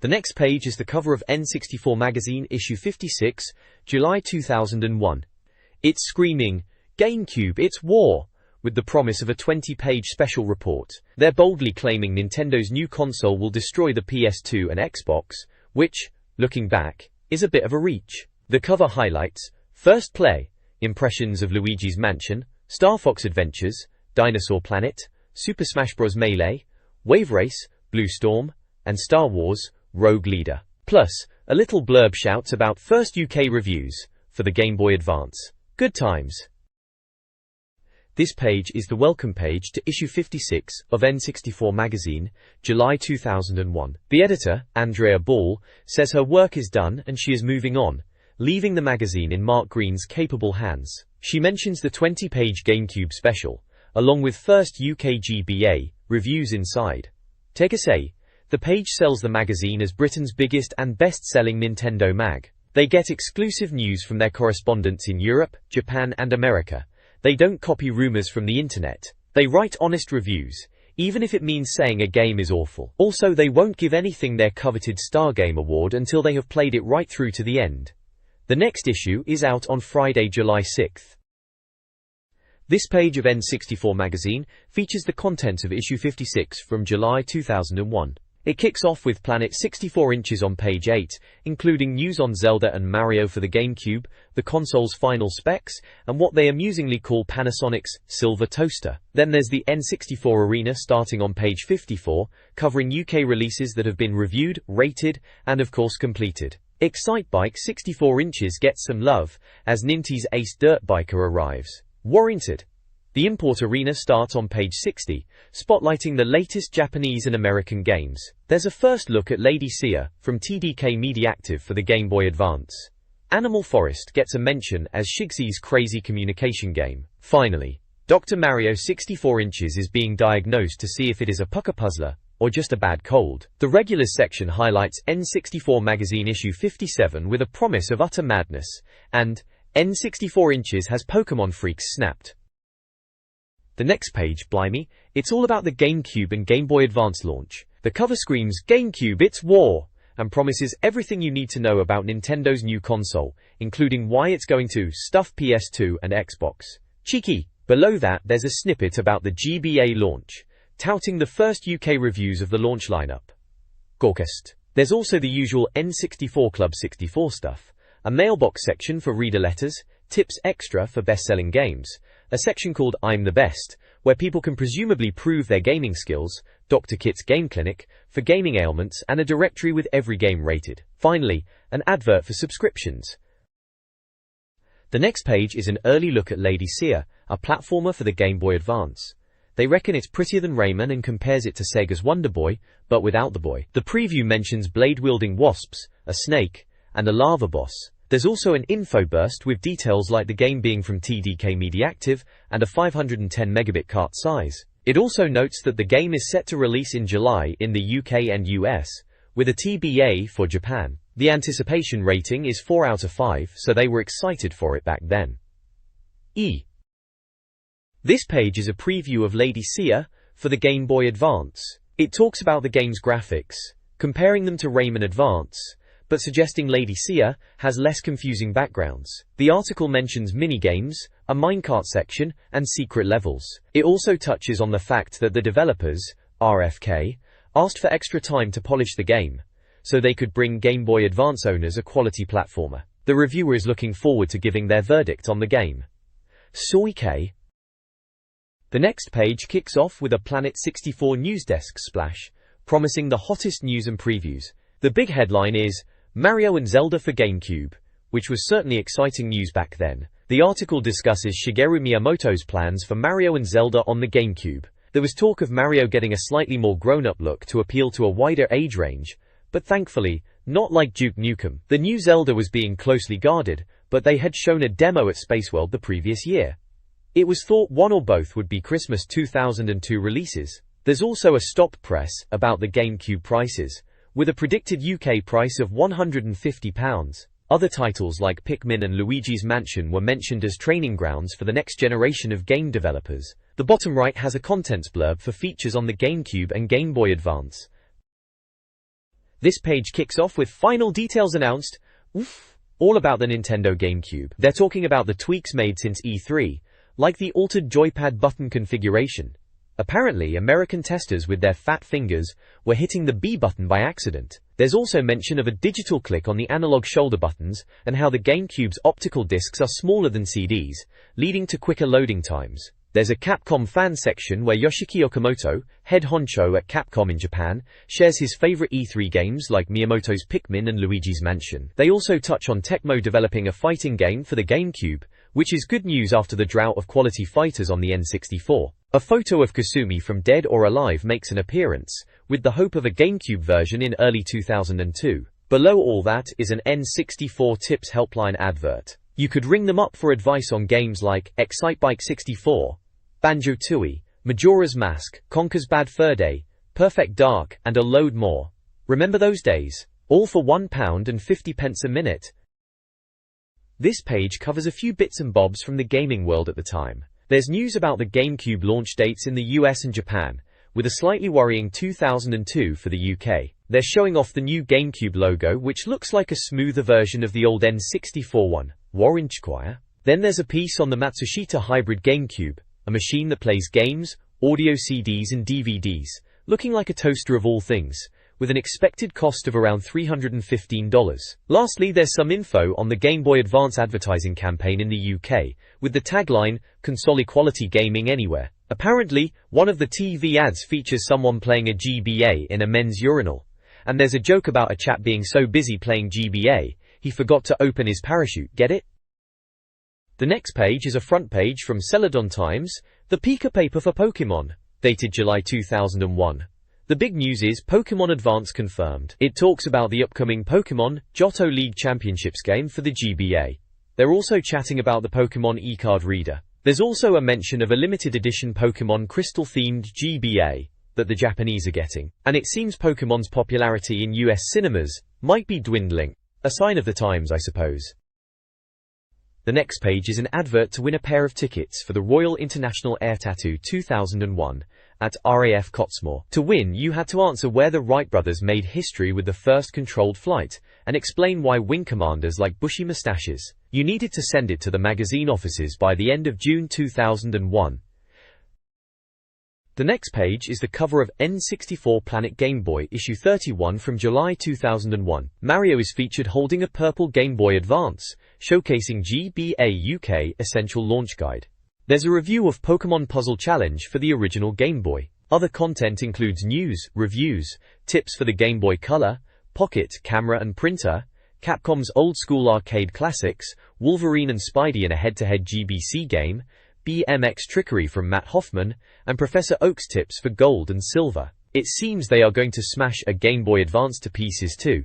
The next page is the cover of N64 Magazine issue 56, July 2001. It's screaming, "GameCube, it's war!" with the promise of a 20-page special report. They're boldly claiming Nintendo's new console will destroy the PS2 and Xbox, which, looking back, is a bit of a reach. The cover highlights First Play, impressions of Luigi's Mansion, Star Fox Adventures, Dinosaur Planet, Super Smash Bros. Melee, Wave Race, Blue Storm, and Star Wars, Rogue Leader. Plus, a little blurb shouts about first UK reviews for the Game Boy Advance. Good times. This page is the welcome page to issue 56 of N64 Magazine, July 2001. The editor, Andrea Ball, says her work is done and she is moving on, leaving the magazine in Mark Green's capable hands. She mentions the 20-page GameCube special, along with first UK GBA reviews inside. Take a say. The page sells the magazine as Britain's biggest and best-selling Nintendo mag. They get exclusive news from their correspondents in Europe, Japan and America. They don't copy rumors from the internet. They write honest reviews, even if it means saying a game is awful. Also, they won't give anything their coveted Star Game Award until they have played it right through to the end. The next issue is out on Friday, July 6th. This page of N64 Magazine features the contents of issue 56 from July 2001. It kicks off with Planet 64 inches on page 8, including news on Zelda and Mario for the GameCube, the console's final specs, and what they amusingly call Panasonic's silver toaster. Then there's the N64 Arena starting on page 54, covering UK releases that have been reviewed, rated, and of course completed. Excitebike 64 inches gets some love, as Ninty's Ace Dirt Biker arrives. Warranted. The Import Arena starts on page 60, spotlighting the latest Japanese and American games. There's a first look at Lady Sia from TDK Mediactive for the Game Boy Advance. Animal Forest gets a mention as Shigsy's crazy communication game. Finally, Dr. Mario 64 inches is being diagnosed to see if it is a pucker puzzler or just a bad cold. The Regulars section highlights N64 Magazine issue 57 with a promise of utter madness, and N64 inches has Pokemon freaks snapped. The next page, blimey, it's all about the GameCube and Game Boy Advance launch. The cover screams, "GameCube, it's war!" and promises everything you need to know about Nintendo's new console, including why it's going to stuff PS2 and Xbox. Cheeky! Below that, there's a snippet about the GBA launch, touting the first UK reviews of the launch lineup. Gorkest. There's also the usual N64 Club 64 stuff, a mailbox section for reader letters, tips extra for best-selling games, a section called I'm the Best, where people can presumably prove their gaming skills, Dr. Kit's Game Clinic, for gaming ailments, and a directory with every game rated. Finally, an advert for subscriptions. The next page is an early look at Lady Sia, a platformer for the Game Boy Advance. They reckon it's prettier than Rayman and compares it to Sega's Wonder Boy, but without the boy. The preview mentions blade-wielding wasps, a snake, and a lava boss. There's also an info burst with details like the game being from TDK Mediactive and a 510 megabit cart size. It also notes that the game is set to release in July in the UK and US, with a TBA for Japan. The anticipation rating is 4 out of 5, so they were excited for it back then. This page is a preview of Lady Sia for the Game Boy Advance. It talks about the game's graphics, comparing them to Rayman Advance, but suggesting Lady Sia has less confusing backgrounds. The article mentions minigames, a minecart section, and secret levels. It also touches on the fact that the developers, RFK, asked for extra time to polish the game, so they could bring Game Boy Advance owners a quality platformer. The reviewer is looking forward to giving their verdict on the game. Soike. The next page kicks off with a Planet 64 news desk splash, promising the hottest news and previews. The big headline is, Mario and Zelda for GameCube, which was certainly exciting news back then. The article discusses Shigeru Miyamoto's plans for Mario and Zelda on the GameCube. There was talk of Mario getting a slightly more grown-up look to appeal to a wider age range, but thankfully, not like Duke Nukem. The new Zelda was being closely guarded, but they had shown a demo at Spaceworld the previous year. It was thought one or both would be Christmas 2002 releases. There's also a stop press about the GameCube prices, with a predicted UK price of £150. Other titles like Pikmin and Luigi's Mansion were mentioned as training grounds for the next generation of game developers. The bottom right has a contents blurb for features on the GameCube and Game Boy Advance. This page kicks off with final details announced. Oof, all about the Nintendo GameCube. They're talking about the tweaks made since E3, like the altered joypad button configuration. Apparently, American testers with their fat fingers were hitting the B button by accident. There's also mention of a digital click on the analog shoulder buttons and how the GameCube's optical discs are smaller than CDs, leading to quicker loading times. There's a Capcom fan section where Yoshiki Okamoto, head honcho at Capcom in Japan, shares his favorite E3 games like Miyamoto's Pikmin and Luigi's Mansion. They also touch on Tecmo developing a fighting game for the GameCube, which is good news after the drought of quality fighters on the N64. A photo of Kasumi from Dead or Alive makes an appearance, with the hope of a GameCube version in early 2002. Below all that is an N64 Tips helpline advert. You could ring them up for advice on games like Excitebike 64, Banjo-Tooie, Majora's Mask, Conker's Bad Fur Day, Perfect Dark, and a load more. Remember those days? All for £1.50 a minute. This page covers a few bits and bobs from the gaming world at the time. There's news about the GameCube launch dates in the US and Japan, with a slightly worrying 2002 for the UK. They're showing off the new GameCube logo, which looks like a smoother version of the old N64 one. Orange Choir. Then there's a piece on the Matsushita Hybrid GameCube, a machine that plays games, audio CDs and DVDs, looking like a toaster of all things, with an expected cost of around $315. Lastly, there's some info on the Game Boy Advance advertising campaign in the UK, with the tagline, "Console Equality Gaming Anywhere." Apparently, one of the TV ads features someone playing a GBA in a men's urinal. And there's a joke about a chap being so busy playing GBA, he forgot to open his parachute, get it? The next page is a front page from Celadon Times, the Pika paper for Pokémon, dated July 2001. The big news is Pokémon Advance confirmed. It talks about the upcoming Pokémon Johto League Championships game for the GBA. They're also chatting about the Pokémon e-card reader. There's also a mention of a limited edition Pokémon Crystal-themed GBA that the Japanese are getting. And it seems Pokémon's popularity in US cinemas might be dwindling. A sign of the times, I suppose. The next page is an advert to win a pair of tickets for the Royal International Air Tattoo 2001 at RAF Cottesmore. To win, you had to answer where the Wright brothers made history with the first controlled flight, and explain why wing commanders like bushy mustaches. You needed to send it to the magazine offices by the end of June 2001. The next page is the cover of N64 Planet Game Boy issue 31 from July 2001. Mario is featured holding a purple Game Boy Advance, showcasing GBA UK Essential Launch Guide. There's a review of Pokémon Puzzle Challenge for the original Game Boy. Other content includes news, reviews, tips for the Game Boy Color, Pocket, Camera and Printer, Capcom's old-school arcade classics, Wolverine and Spidey in a head-to-head GBC game, BMX trickery from Matt Hoffman, and Professor Oak's tips for gold and silver. It seems they are going to smash a Game Boy Advance to pieces too.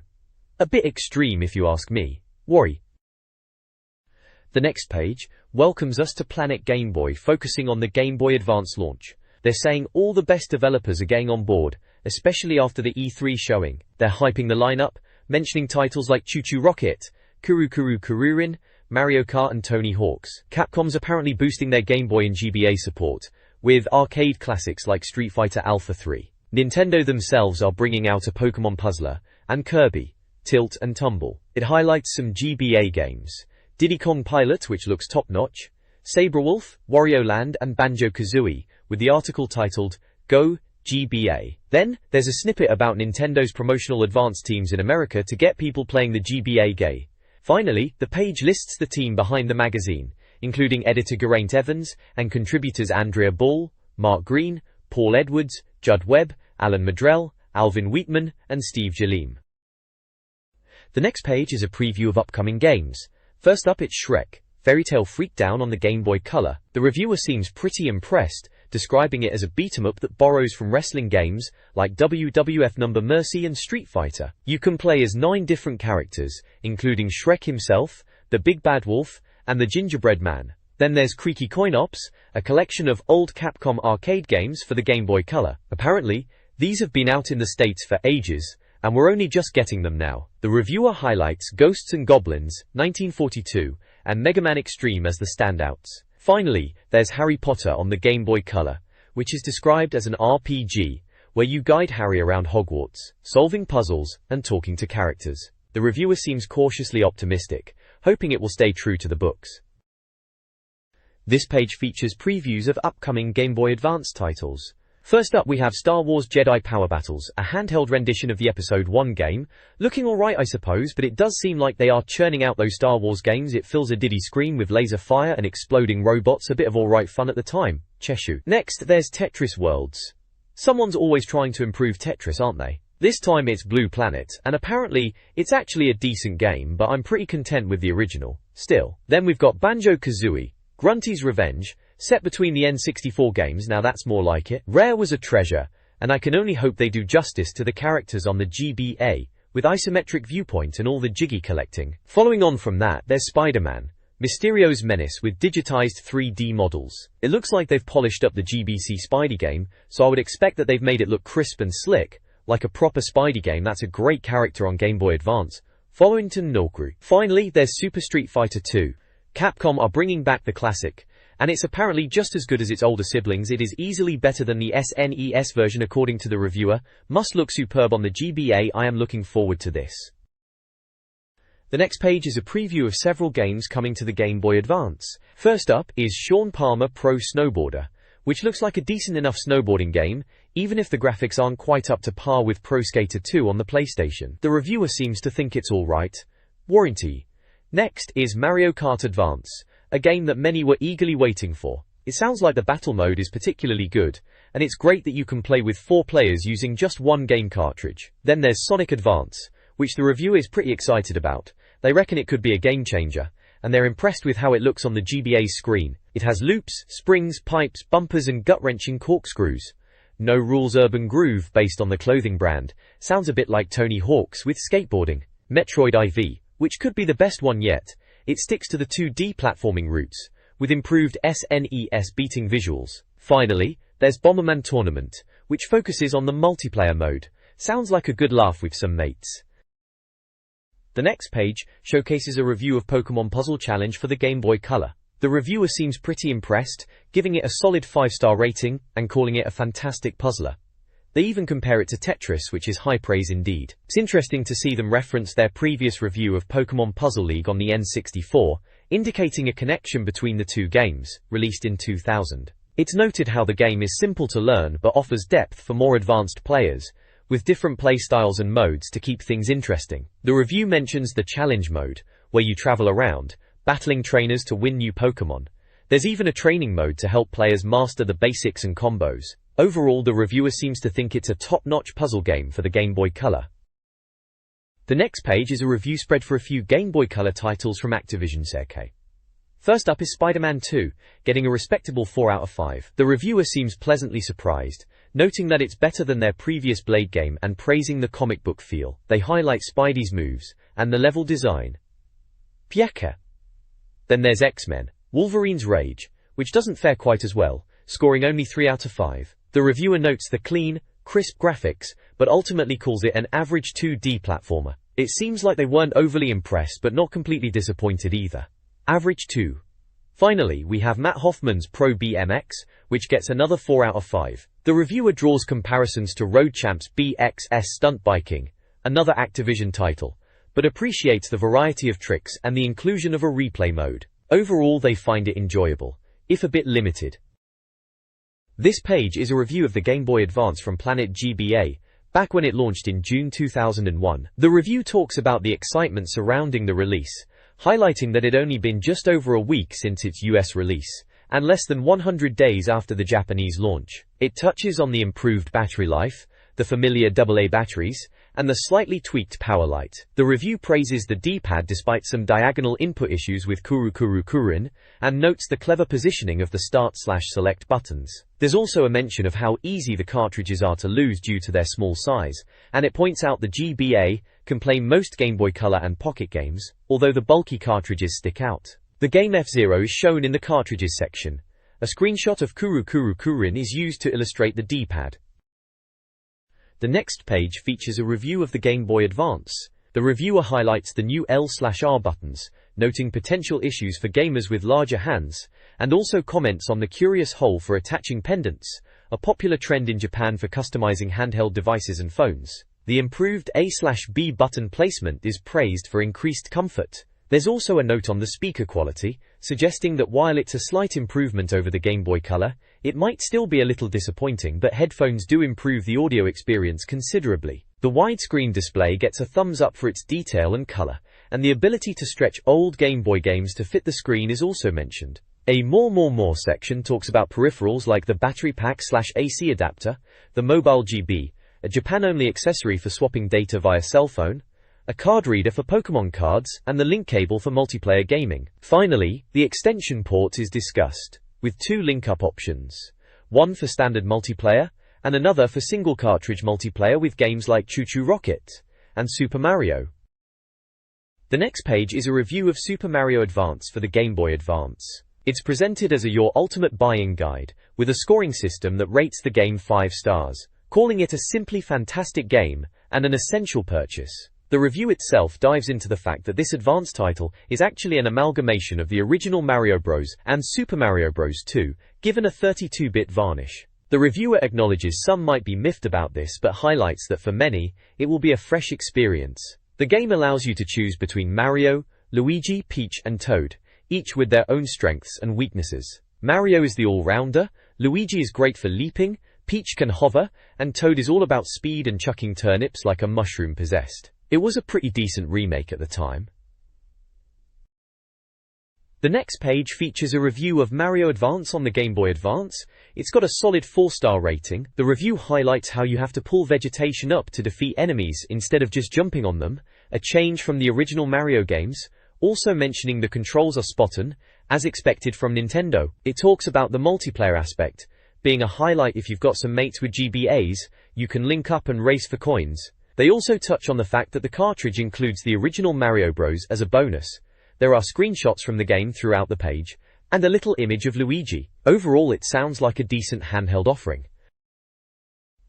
A bit extreme if you ask me. Worry. The next page welcomes us to Planet Game Boy, focusing on the Game Boy Advance launch. They're saying all the best developers are getting on board, especially after the E3 showing. They're hyping the lineup, mentioning titles like Choo Choo Rocket, Kuru Kuru Kururin, Mario Kart and Tony Hawk's. Capcom's apparently boosting their Game Boy and GBA support, with arcade classics like Street Fighter Alpha 3. Nintendo themselves are bringing out a Pokémon Puzzler, and Kirby, Tilt and Tumble. It highlights some GBA games. Diddy Kong Pilot, which looks top-notch, Sabrewulf, Wario Land and Banjo-Kazooie, with the article titled, Go, GBA. Then, there's a snippet about Nintendo's promotional advance teams in America to get people playing the GBA game. Finally, the page lists the team behind the magazine, including editor Geraint Evans and contributors Andrea Ball, Mark Green, Paul Edwards, Judd Webb, Alan Madrell, Alvin Wheatman, and Steve Jaleem. The next page is a preview of upcoming games. First up, it's Shrek, Fairy Tale Freakdown on the Game Boy Color. The reviewer seems pretty impressed, describing it as a beat-em-up that borrows from wrestling games like WWF Number Mercy and Street Fighter. You can play as 9 different characters, including Shrek himself, the Big Bad Wolf, and the Gingerbread Man. Then there's Creaky Coin Ops, a collection of old Capcom arcade games for the Game Boy Color. Apparently, these have been out in the States for ages, and we're only just getting them now. The reviewer highlights Ghosts and Goblins, 1942, and Mega Man Extreme as the standouts. Finally, there's Harry Potter on the Game Boy Color, which is described as an RPG, where you guide Harry around Hogwarts, solving puzzles and talking to characters. The reviewer seems cautiously optimistic, hoping it will stay true to the books. This page features previews of upcoming Game Boy Advance titles. First up we have Star Wars Jedi Power Battles, a handheld rendition of the Episode 1 game. Looking alright I suppose, but it does seem like they are churning out those Star Wars games. It fills a diddy screen with laser fire and exploding robots, a bit of alright fun at the time. Cheshire. Next there's Tetris Worlds. Someone's always trying to improve Tetris, aren't they? This time it's Blue Planet, and apparently it's actually a decent game, but I'm pretty content with the original. Still. Then we've got Banjo-Kazooie, Grunty's Revenge, set between the N64 games. Now that's more like it. Rare was a treasure, and I can only hope they do justice to the characters on the GBA, with isometric viewpoint and all the jiggy collecting. Following on from that, there's Spider-Man, Mysterio's Menace with digitized 3D models. It looks like they've polished up the GBC Spidey game, so I would expect that they've made it look crisp and slick, like a proper Spidey game. That's a great character on Game Boy Advance. Following to Nokru. Finally, there's Super Street Fighter 2. Capcom are bringing back the classic, and it's apparently just as good as its older siblings. It is easily better than the SNES version according to the reviewer. Must look superb on the GBA. I am looking forward to this. The next page is a preview of several games coming to the Game Boy Advance. First up is Sean Palmer Pro Snowboarder, which looks like a decent enough snowboarding game, even if the graphics aren't quite up to par with Pro Skater 2 on the PlayStation. The reviewer seems to think it's alright. Warranty. Next is Mario Kart Advance, a game that many were eagerly waiting for. It sounds like the battle mode is particularly good, and it's great that you can play with 4 players using just one game cartridge. Then there's Sonic Advance, which the reviewer is pretty excited about. They reckon it could be a game changer, and they're impressed with how it looks on the GBA screen. It has loops, springs, pipes, bumpers and gut-wrenching corkscrews. No Rules Urban Groove, based on the clothing brand, sounds a bit like Tony Hawk's with skateboarding. Metroid IV, which could be the best one yet. It sticks to the 2D platforming roots, with improved SNES beating visuals. Finally, there's Bomberman Tournament, which focuses on the multiplayer mode. Sounds like a good laugh with some mates. The next page showcases a review of Pokemon Puzzle Challenge for the Game Boy Color. The reviewer seems pretty impressed, giving it a solid 5-star rating and calling it a fantastic puzzler. They even compare it to Tetris, which is high praise indeed. It's interesting to see them reference their previous review of Pokemon Puzzle League on the N64, indicating a connection between the two games, released in 2000. It's noted how the game is simple to learn but offers depth for more advanced players, with different playstyles and modes to keep things interesting. The review mentions the challenge mode, where you travel around, battling trainers to win new Pokemon. There's even a training mode to help players master the basics and combos. Overall, the reviewer seems to think it's a top-notch puzzle game for the Game Boy Color. The next page is a review spread for a few Game Boy Color titles from Activision Seikei. First up is Spider-Man 2, getting a respectable 4 out of 5. The reviewer seems pleasantly surprised, noting that it's better than their previous Blade game and praising the comic book feel. They highlight Spidey's moves and the level design. Pieka. Then there's X-Men, Wolverine's Rage, which doesn't fare quite as well, scoring only 3 out of 5. The reviewer notes the clean, crisp graphics, but ultimately calls it an average 2D platformer. It seems like they weren't overly impressed but not completely disappointed either. Average 2. Finally, we have Matt Hoffman's Pro BMX, which gets another 4 out of 5. The reviewer draws comparisons to Road Champ's BXS Stunt Biking, another Activision title, but appreciates the variety of tricks and the inclusion of a replay mode. Overall, they find it enjoyable, if a bit limited. This page is a review of the Game Boy Advance from Planet GBA, back when it launched in June 2001. The review talks about the excitement surrounding the release, highlighting that it had only been just over a week since its US release, and less than 100 days after the Japanese launch. It touches on the improved battery life, the familiar AA batteries, and the slightly tweaked power light. The review praises the D-pad despite some diagonal input issues with Kurin, and notes the clever positioning of the start/select buttons. There's also a mention of how easy the cartridges are to lose due to their small size, and it points out the GBA can play most Game Boy Color and Pocket games, although the bulky cartridges stick out. The game F-Zero is shown in the cartridges section. A screenshot of Kurin is used to illustrate the D-pad. The next page features a review of the Game Boy Advance. The reviewer highlights the new L/R buttons, noting potential issues for gamers with larger hands, and also comments on the curious hole for attaching pendants, a popular trend in Japan for customizing handheld devices and phones. The improved A/B button placement is praised for increased comfort. There's also a note on the speaker quality, suggesting that while it's a slight improvement over the Game Boy Color, it might still be a little disappointing, but headphones do improve the audio experience considerably. The widescreen display gets a thumbs up for its detail and color, and the ability to stretch old Game Boy games to fit the screen is also mentioned. A more section talks about peripherals like the battery pack/AC adapter, the mobile GB, a Japan-only accessory for swapping data via cell phone, a card reader for Pokemon cards, and the link cable for multiplayer gaming. Finally, the extension port is discussed, with 2 link-up options, one for standard multiplayer, and another for single cartridge multiplayer with games like Choo Choo Rocket and Super Mario. The next page is a review of Super Mario Advance for the Game Boy Advance. It's presented as your ultimate buying guide, with a scoring system that rates the game 5 stars, calling it a simply fantastic game and an essential purchase. The review itself dives into the fact that this advanced title is actually an amalgamation of the original Mario Bros. And Super Mario Bros. 2, given a 32-bit varnish. The reviewer acknowledges some might be miffed about this, but highlights that for many, it will be a fresh experience. The game allows you to choose between Mario, Luigi, Peach, and Toad, each with their own strengths and weaknesses. Mario is the all-rounder, Luigi is great for leaping, Peach can hover, and Toad is all about speed and chucking turnips like a mushroom possessed. It was a pretty decent remake at the time. The next page features a review of Mario Advance on the Game Boy Advance. It's got a solid 4-star rating. The review highlights how you have to pull vegetation up to defeat enemies instead of just jumping on them, a change from the original Mario games, also mentioning the controls are spot-on, as expected from Nintendo. It talks about the multiplayer aspect, being a highlight. If you've got some mates with GBAs, you can link up and race for coins. They also touch on the fact that the cartridge includes the original Mario Bros. As a bonus. There are screenshots from the game throughout the page, and a little image of Luigi. Overall, it sounds like a decent handheld offering.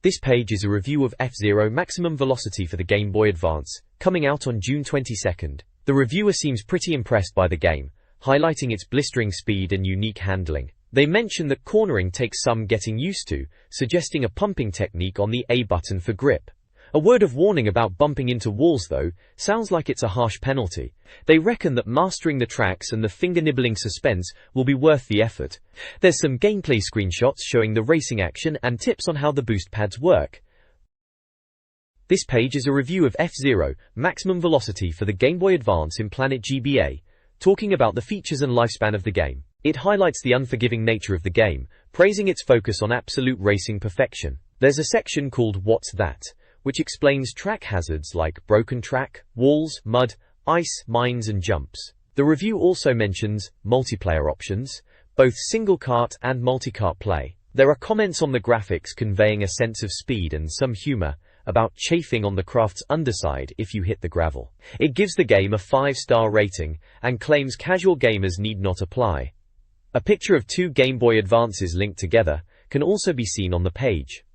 This page is a review of F-Zero Maximum Velocity for the Game Boy Advance, coming out on June 22nd. The reviewer seems pretty impressed by the game, highlighting its blistering speed and unique handling. They mention that cornering takes some getting used to, suggesting a pumping technique on the A button for grip. A word of warning about bumping into walls though, sounds like it's a harsh penalty. They reckon that mastering the tracks and the finger-nibbling suspense will be worth the effort. There's some gameplay screenshots showing the racing action and tips on how the boost pads work. This page is a review of F-Zero Maximum Velocity for the Game Boy Advance in Planet GBA, talking about the features and lifespan of the game. It highlights the unforgiving nature of the game, praising its focus on absolute racing perfection. There's a section called What's That?, which explains track hazards like broken track, walls, mud, ice, mines and jumps. The review also mentions multiplayer options, both single kart and multi-kart play. There are comments on the graphics conveying a sense of speed and some humor about chafing on the craft's underside if you hit the gravel. It gives the game a 5-star rating and claims casual gamers need not apply. A picture of 2 Game Boy Advances linked together can also be seen on the page.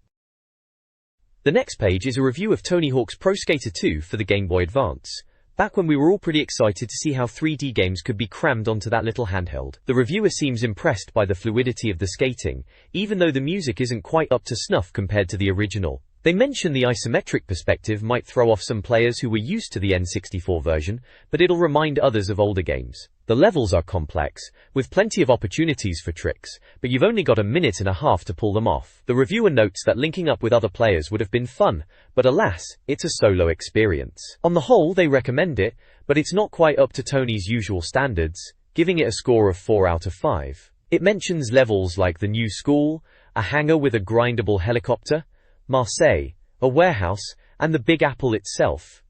The next page is a review of Tony Hawk's Pro Skater 2 for the Game Boy Advance. Back when we were all pretty excited to see how 3D games could be crammed onto that little handheld, the reviewer seems impressed by the fluidity of the skating, even though the music isn't quite up to snuff compared to the original. They mention the isometric perspective might throw off some players who were used to the N64 version, but it'll remind others of older games. The levels are complex, with plenty of opportunities for tricks, but you've only got a minute and a half to pull them off. The reviewer notes that linking up with other players would have been fun, but alas, it's a solo experience. On the whole, they recommend it, but it's not quite up to Tony's usual standards, giving it a score of 4 out of 5. It mentions levels like the new school, a hangar with a grindable helicopter, Marseille, a warehouse, and the Big Apple itself.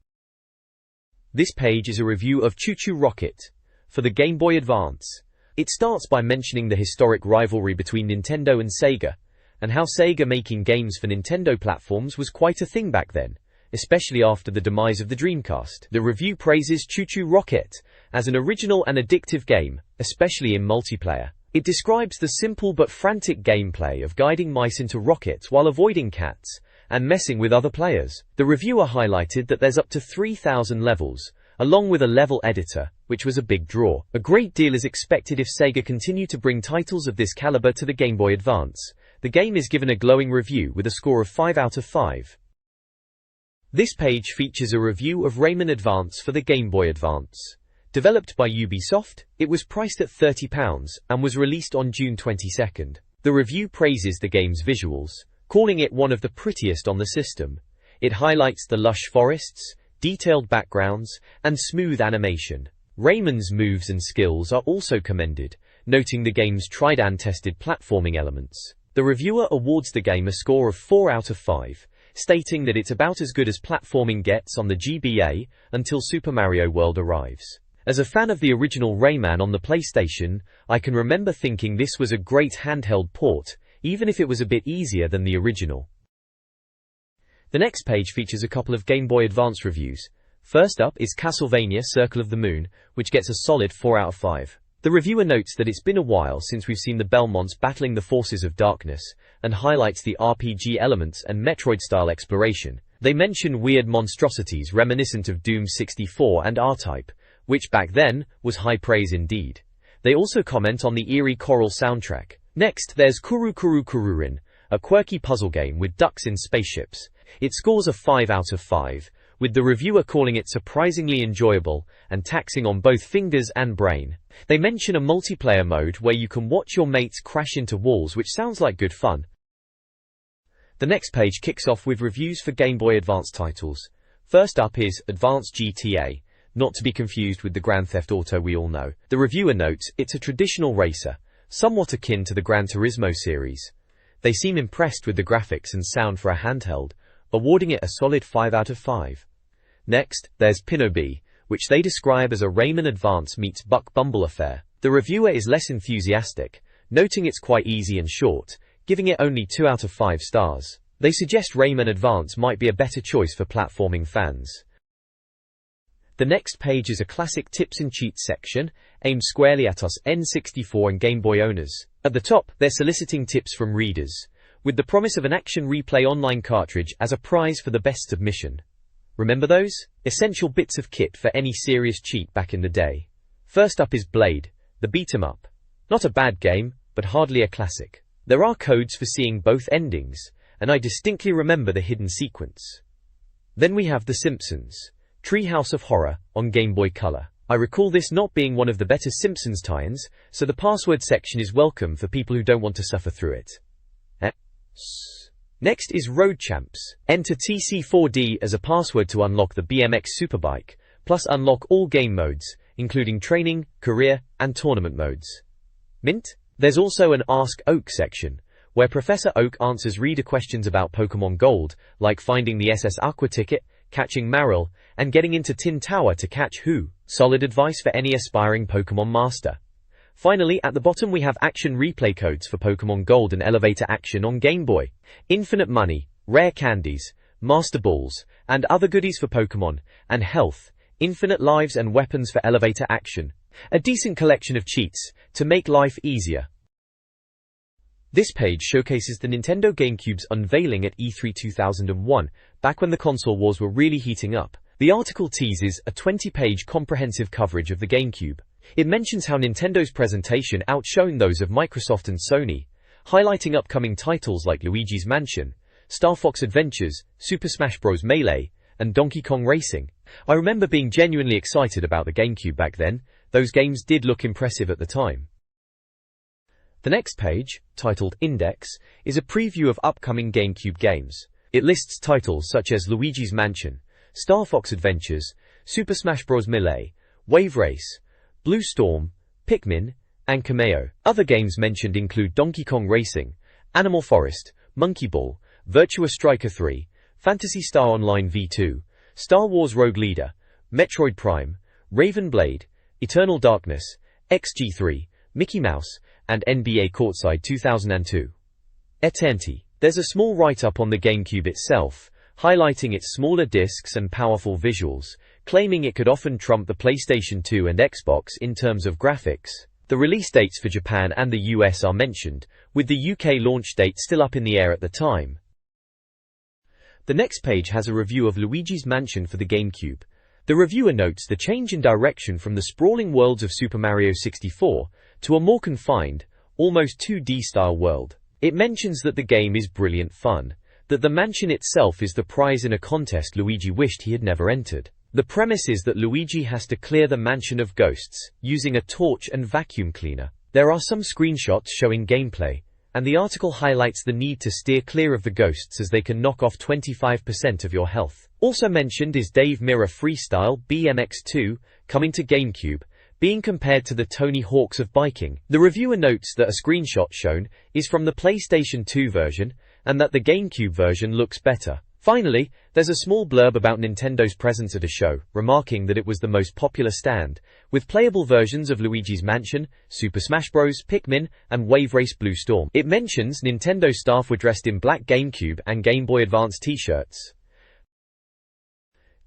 This page is a review of Choo Choo Rocket for the Game Boy Advance. It starts by mentioning the historic rivalry between Nintendo and Sega, and how Sega making games for Nintendo platforms was quite a thing back then, especially after the demise of the Dreamcast. The review praises Choo Choo Rocket as an original and addictive game, especially in multiplayer. It describes the simple but frantic gameplay of guiding mice into rockets while avoiding cats and messing with other players. The reviewer highlighted that there's up to 3,000 levels, along with a level editor, which was a big draw. A great deal is expected if Sega continue to bring titles of this caliber to the Game Boy Advance, The game is given a glowing review with a score of 5 out of 5. This page features a review of Rayman Advance for the Game Boy Advance. Developed by Ubisoft, it was priced at £30 and was released on June 22nd. The review praises the game's visuals, calling it one of the prettiest on the system. It highlights the lush forests, detailed backgrounds, and smooth animation. Rayman's moves and skills are also commended, noting the game's tried-and-tested platforming elements. The reviewer awards the game a score of 4 out of 5, stating that it's about as good as platforming gets on the GBA until Super Mario World arrives. As a fan of the original Rayman on the PlayStation, I can remember thinking this was a great handheld port, even if it was a bit easier than the original. The next page features a couple of Game Boy Advance reviews. First up is Castlevania Circle of the Moon, which gets a solid 4 out of 5. The reviewer notes that it's been a while since we've seen the Belmonts battling the forces of darkness, and highlights the RPG elements and Metroid-style exploration. They mention weird monstrosities reminiscent of Doom 64 and R-Type, which back then was high praise indeed. They also comment on the eerie choral soundtrack. Next, there's Kuru Kuru Kururin, a quirky puzzle game with ducks in spaceships. It scores a 5 out of 5, with the reviewer calling it surprisingly enjoyable and taxing on both fingers and brain. They mention a multiplayer mode where you can watch your mates crash into walls, which sounds like good fun. The next page kicks off with reviews for Game Boy Advance titles. First up is Advance GTA, not to be confused with the Grand Theft Auto we all know. The reviewer notes it's a traditional racer, somewhat akin to the Gran Turismo series. They seem impressed with the graphics and sound for a handheld, awarding it a solid 5 out of 5. Next, there's Pinobi, which they describe as a Rayman Advance meets Buck Bumble affair. The reviewer is less enthusiastic, noting it's quite easy and short, giving it only 2 out of 5 stars. They suggest Rayman Advance might be a better choice for platforming fans. The next page is a classic tips and cheats section, aimed squarely at us N64 and Game Boy owners. At the top, they're soliciting tips from readers, with the promise of an Action Replay online cartridge as a prize for the best submission. Remember those? Essential bits of kit for any serious cheat back in the day. First up is Blade, the beat-em-up. Not a bad game, but hardly a classic. There are codes for seeing both endings, and I distinctly remember the hidden sequence. Then we have The Simpsons, Treehouse of Horror, on Game Boy Color. I recall this not being one of the better Simpsons tie-ins, so the password section is welcome for people who don't want to suffer through it. Next is Road Champs. Enter TC4D as a password to unlock the BMX Superbike, plus unlock all game modes, including training, career, and tournament modes. Mint? There's also an Ask Oak section, where Professor Oak answers reader questions about Pokemon Gold, like finding the SS Aqua ticket, catching Marill, and getting into Tin Tower to catch Who. Solid advice for any aspiring Pokemon master. Finally, at the bottom we have Action Replay codes for Pokemon Gold and Elevator Action on Game Boy. Infinite money, rare candies, Master Balls, and other goodies for Pokemon, and health, infinite lives and weapons for Elevator Action. A decent collection of cheats to make life easier. This page showcases the Nintendo GameCube's unveiling at E3 2001, back when the console wars were really heating up. The article teases a 20-page comprehensive coverage of the GameCube. It mentions how Nintendo's presentation outshone those of Microsoft and Sony, highlighting upcoming titles like Luigi's Mansion, Star Fox Adventures, Super Smash Bros. Melee, and Donkey Kong Racing. I remember being genuinely excited about the GameCube back then. Those games did look impressive at the time. The next page, titled Index, is a preview of upcoming GameCube games. It lists titles such as Luigi's Mansion, Star Fox Adventures, Super Smash Bros. Melee, Wave Race, Blue Storm, Pikmin, and Cameo. Other games mentioned include Donkey Kong Racing, Animal Forest, Monkey Ball, Virtua Striker 3, Phantasy Star Online V2, Star Wars Rogue Leader, Metroid Prime, Raven Blade, Eternal Darkness, XG3, Mickey Mouse, and NBA Courtside 2002. Eternity. There's a small write-up on the GameCube itself, highlighting its smaller discs and powerful visuals, claiming it could often trump the PlayStation 2 and Xbox in terms of graphics. The release dates for Japan and the US are mentioned, with the UK launch date still up in the air at the time. The next page has a review of Luigi's Mansion for the GameCube. The reviewer notes the change in direction from the sprawling worlds of Super Mario 64 to a more confined, almost 2D-style world. It mentions that the game is brilliant fun, that the mansion itself is the prize in a contest Luigi wished he had never entered. The premise is that Luigi has to clear the mansion of ghosts, using a torch and vacuum cleaner. There are some screenshots showing gameplay, and the article highlights the need to steer clear of the ghosts as they can knock off 25% of your health. Also mentioned is Dave Mirra Freestyle BMX2, coming to GameCube, being compared to the Tony Hawks of biking. The reviewer notes that a screenshot shown is from the PlayStation 2 version, and that the GameCube version looks better. Finally, there's a small blurb about Nintendo's presence at a show, remarking that it was the most popular stand, with playable versions of Luigi's Mansion, Super Smash Bros., Pikmin, and Wave Race Blue Storm. It mentions Nintendo staff were dressed in black GameCube and Game Boy Advance t-shirts.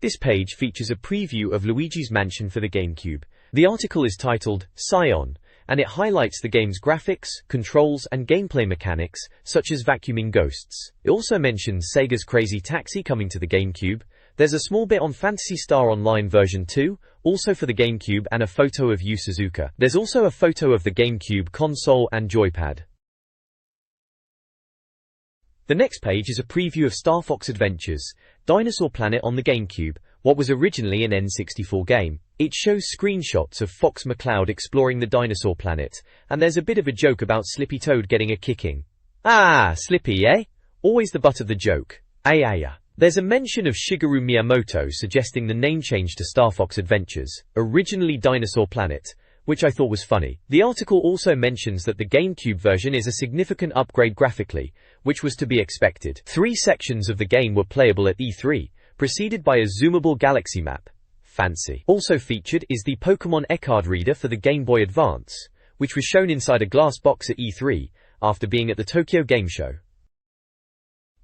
This page features a preview of Luigi's Mansion for the GameCube. The article is titled Scion, and it highlights the game's graphics, controls, and gameplay mechanics, such as vacuuming ghosts. It also mentions Sega's Crazy Taxi coming to the GameCube. There's a small bit on Phantasy Star Online version 2, also for the GameCube, and a photo of Yu Suzuka. There's also a photo of the GameCube console and joypad. The next page is a preview of Star Fox Adventures, Dinosaur Planet on the GameCube, what was originally an N64 game. It shows screenshots of Fox McCloud exploring the dinosaur planet, and there's a bit of a joke about Slippy Toad getting a kicking. Ah, Slippy, eh? Always the butt of the joke. Ayaya. There's a mention of Shigeru Miyamoto suggesting the name change to Star Fox Adventures, originally Dinosaur Planet, which I thought was funny. The article also mentions that the GameCube version is a significant upgrade graphically, which was to be expected. 3 sections of the game were playable at E3, preceded by a zoomable galaxy map. Fancy. Also featured is the Pokémon eCard reader for the Game Boy Advance, which was shown inside a glass box at E3, after being at the Tokyo Game Show.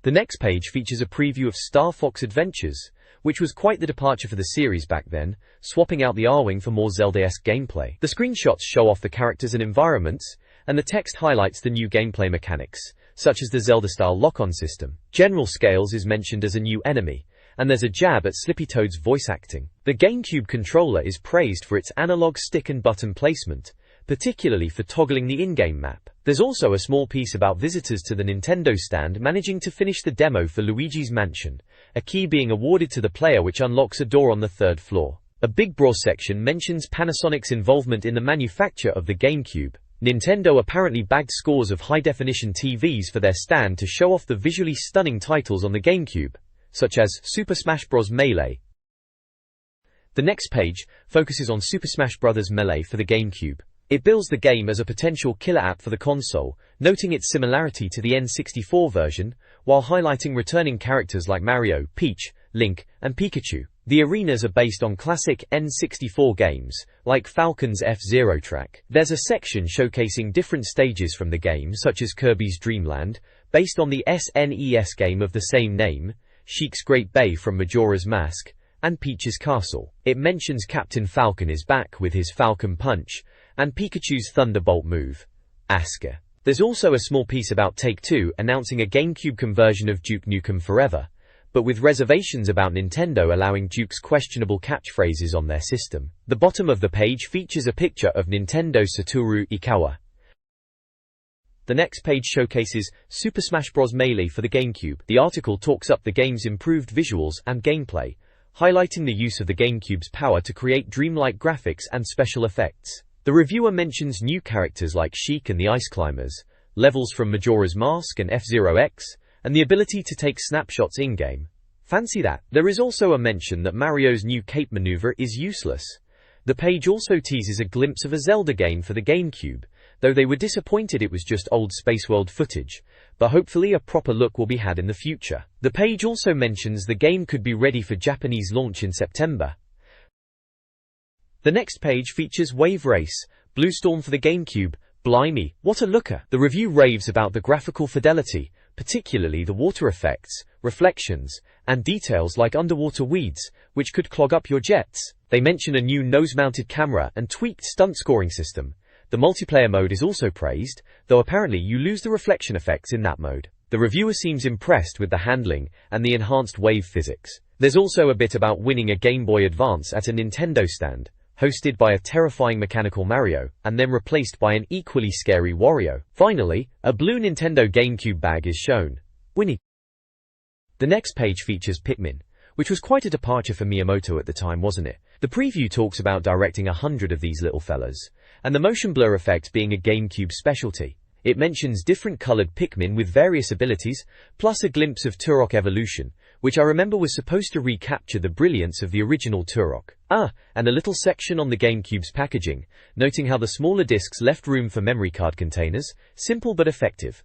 The next page features a preview of Star Fox Adventures, which was quite the departure for the series back then, swapping out the R-Wing for more Zelda-esque gameplay. The screenshots show off the characters and environments, and the text highlights the new gameplay mechanics, such as the Zelda-style lock-on system. General Scales is mentioned as a new enemy, and there's a jab at Slippy Toad's voice acting. The GameCube controller is praised for its analog stick and button placement, particularly for toggling the in-game map. There's also a small piece about visitors to the Nintendo stand managing to finish the demo for Luigi's Mansion, a key being awarded to the player which unlocks a door on the 3rd floor. A Big Bros section mentions Panasonic's involvement in the manufacture of the GameCube. Nintendo apparently bagged scores of high-definition TVs for their stand to show off the visually stunning titles on the GameCube, such as Super Smash Bros. Melee. The next page focuses on Super Smash Bros. Melee for the GameCube. It bills the game as a potential killer app for the console, noting its similarity to the N64 version, while highlighting returning characters like Mario, Peach, Link, and Pikachu. The arenas are based on classic N64 games, like Falcon's F-Zero track. There's a section showcasing different stages from the game, such as Kirby's Dream Land, based on the SNES game of the same name, Sheik's Great Bay from Majora's Mask, and Peach's Castle. It mentions Captain Falcon is back with his Falcon Punch, and Pikachu's Thunderbolt move, Asker. There's also a small piece about Take-Two announcing a GameCube conversion of Duke Nukem Forever, but with reservations about Nintendo allowing Duke's questionable catchphrases on their system. The bottom of the page features a picture of Nintendo Satoru Iwata. The next page showcases Super Smash Bros. Melee for the GameCube. The article talks up the game's improved visuals and gameplay, highlighting the use of the GameCube's power to create dreamlike graphics and special effects. The reviewer mentions new characters like Sheik and the Ice Climbers, levels from Majora's Mask and F-Zero X, and the ability to take snapshots in-game. Fancy that. There is also a mention that Mario's new cape maneuver is useless. The page also teases a glimpse of a Zelda game for the GameCube, though they were disappointed it was just old Space World footage, but hopefully a proper look will be had in the future. The page also mentions the game could be ready for Japanese launch in September. The next page features Wave Race, Blue Storm for the GameCube. Blimey, what a looker! The review raves about the graphical fidelity, particularly the water effects, reflections, and details like underwater weeds, which could clog up your jets. They mention a new nose-mounted camera and tweaked stunt scoring system. The multiplayer mode is also praised, though apparently you lose the reflection effects in that mode. The reviewer seems impressed with the handling and the enhanced wave physics. There's also a bit about winning a Game Boy Advance at a Nintendo stand. hosted by a terrifying mechanical Mario, and then replaced by an equally scary Wario. Finally, a blue Nintendo GameCube bag is shown. Winnie. The next page features Pikmin, which was quite a departure for Miyamoto at the time, wasn't it? The preview talks about directing 100 of these little fellas, and the motion blur effect being a GameCube specialty. It mentions different colored Pikmin with various abilities, plus a glimpse of Turok evolution, which I remember was supposed to recapture the brilliance of the original Turok. And a little section on the GameCube's packaging, noting how the smaller discs left room for memory card containers, simple but effective.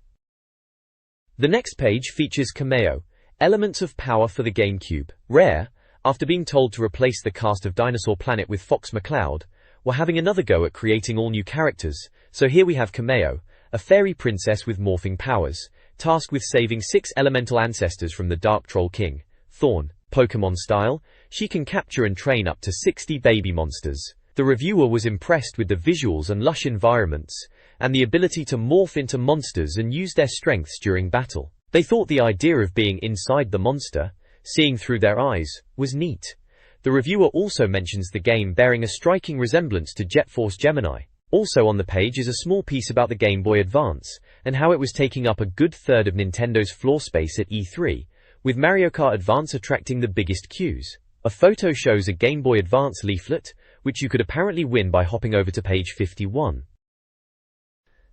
The next page features Cameo, elements of power for the GameCube. Rare, after being told to replace the cast of Dinosaur Planet with Fox McCloud, were having another go at creating all new characters, so here we have Cameo, a fairy princess with morphing powers, tasked with saving 6 elemental ancestors from the Dark Troll King, Thorn. Pokémon style, she can capture and train up to 60 baby monsters. The reviewer was impressed with the visuals and lush environments, and the ability to morph into monsters and use their strengths during battle. They thought the idea of being inside the monster, seeing through their eyes, was neat. The reviewer also mentions the game bearing a striking resemblance to Jet Force Gemini. Also on the page is a small piece about the Game Boy Advance, and how it was taking up a good third of Nintendo's floor space at E3, with Mario Kart Advance attracting the biggest queues. A photo shows a Game Boy Advance leaflet, which you could apparently win by hopping over to page 51.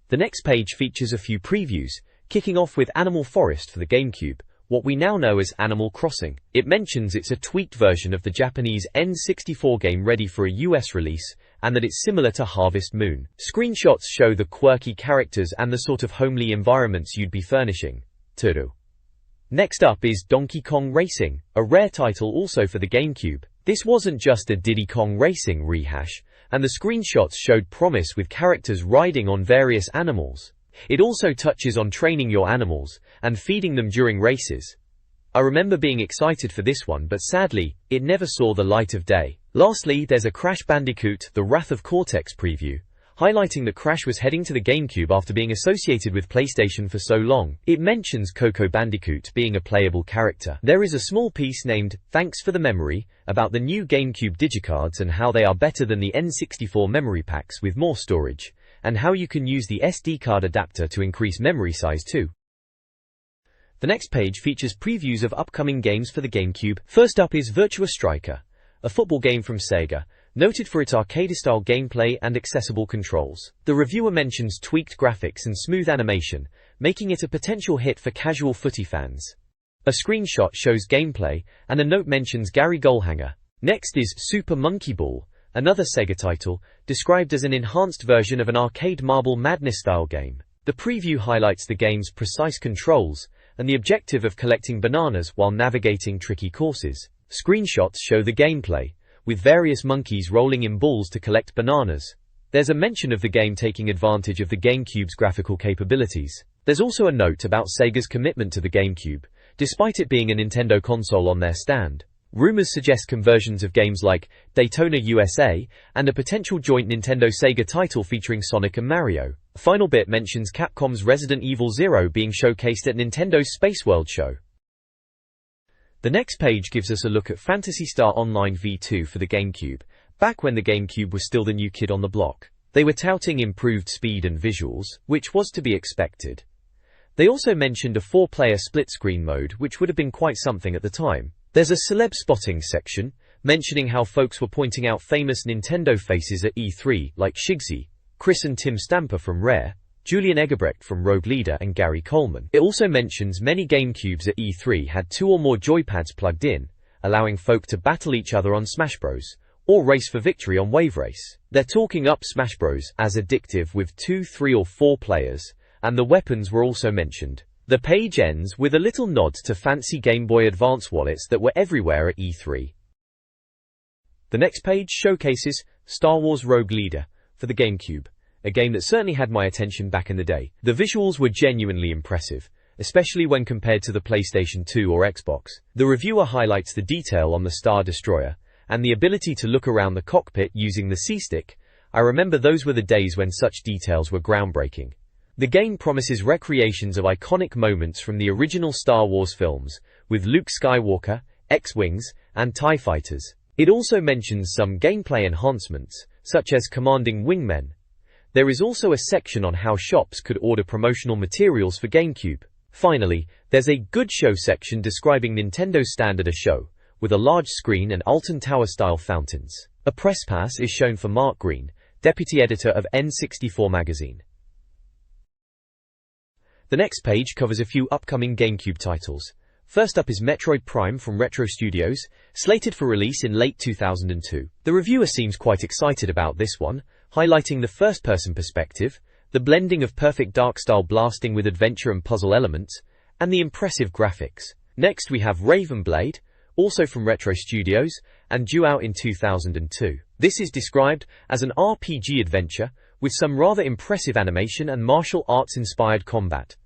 The next page features a few previews, kicking off with Animal Forest for the GameCube, what we now know as Animal Crossing. It mentions it's a tweaked version of the Japanese N64 game ready for a US release, and that it's similar to Harvest Moon. Screenshots show the quirky characters and the sort of homely environments you'd be furnishing. Turu. Next up is Donkey Kong Racing, a rare title also for the GameCube. This wasn't just a Diddy Kong Racing rehash, and the screenshots showed promise with characters riding on various animals. It also touches on training your animals, and feeding them during races. I remember being excited for this one, but sadly, it never saw the light of day. Lastly, there's a Crash Bandicoot, The Wrath of Cortex preview, highlighting that Crash was heading to the GameCube after being associated with PlayStation for so long. It mentions Coco Bandicoot being a playable character. There is a small piece named, Thanks for the Memory, about the new GameCube digicards and how they are better than the N64 memory packs with more storage, and how you can use the SD card adapter to increase memory size too. The next page features previews of upcoming games for the GameCube. First up is Virtua Striker, a football game from Sega, noted for its arcade-style gameplay and accessible controls. The reviewer mentions tweaked graphics and smooth animation, making it a potential hit for casual footy fans. A screenshot shows gameplay, and a note mentions Gary Goalhanger. Next is Super Monkey Ball, another Sega title, described as an enhanced version of an arcade Marble Madness-style game. The preview highlights the game's precise controls, and the objective of collecting bananas while navigating tricky courses. Screenshots show the gameplay, with various monkeys rolling in balls to collect bananas. There's a mention of the game taking advantage of the GameCube's graphical capabilities. There's also a note about Sega's commitment to the GameCube, despite it being a Nintendo console on their stand. Rumors suggest conversions of games like Daytona USA, and a potential joint Nintendo-Sega title featuring Sonic and Mario. A final bit mentions Capcom's Resident Evil Zero being showcased at Nintendo's Space World show. The next page gives us a look at Phantasy Star Online V2 for the GameCube, back when the GameCube was still the new kid on the block. They were touting improved speed and visuals, which was to be expected. They also mentioned a 4-player split-screen mode, which would have been quite something at the time. There's a celeb spotting section, mentioning how folks were pointing out famous Nintendo faces at E3, like Shigsy, Chris and Tim Stamper from Rare, Julian Egerbrecht from Rogue Leader, and Gary Coleman. It also mentions many GameCubes at E3 had 2 or more joypads plugged in, allowing folk to battle each other on Smash Bros, or race for victory on Wave Race. They're talking up Smash Bros as addictive with 2, 3 or 4 players, and the weapons were also mentioned. The page ends with a little nod to fancy Game Boy Advance wallets that were everywhere at E3. The next page showcases Star Wars Rogue Leader for the GameCube, a game that certainly had my attention back in the day. The visuals were genuinely impressive, especially when compared to the PlayStation 2 or Xbox. The reviewer highlights the detail on the Star Destroyer, and the ability to look around the cockpit using the C-stick. I remember those were the days when such details were groundbreaking. The game promises recreations of iconic moments from the original Star Wars films, with Luke Skywalker, X-Wings, and TIE Fighters. It also mentions some gameplay enhancements, such as commanding wingmen. There is also a section on how shops could order promotional materials for GameCube. Finally, there's a Good Show section describing Nintendo's stand at a show, with a large screen and Alton Tower-style fountains. A press pass is shown for Mark Green, deputy editor of N64 Magazine. The next page covers a few upcoming GameCube titles. First up is Metroid Prime from Retro Studios, slated for release in late 2002. The reviewer seems quite excited about this one, highlighting the first-person perspective, the blending of perfect dark-style blasting with adventure and puzzle elements, and the impressive graphics. Next we have Raven Blade, also from Retro Studios, and due out in 2002. This is described as an RPG adventure, with some rather impressive animation and martial arts-inspired combat.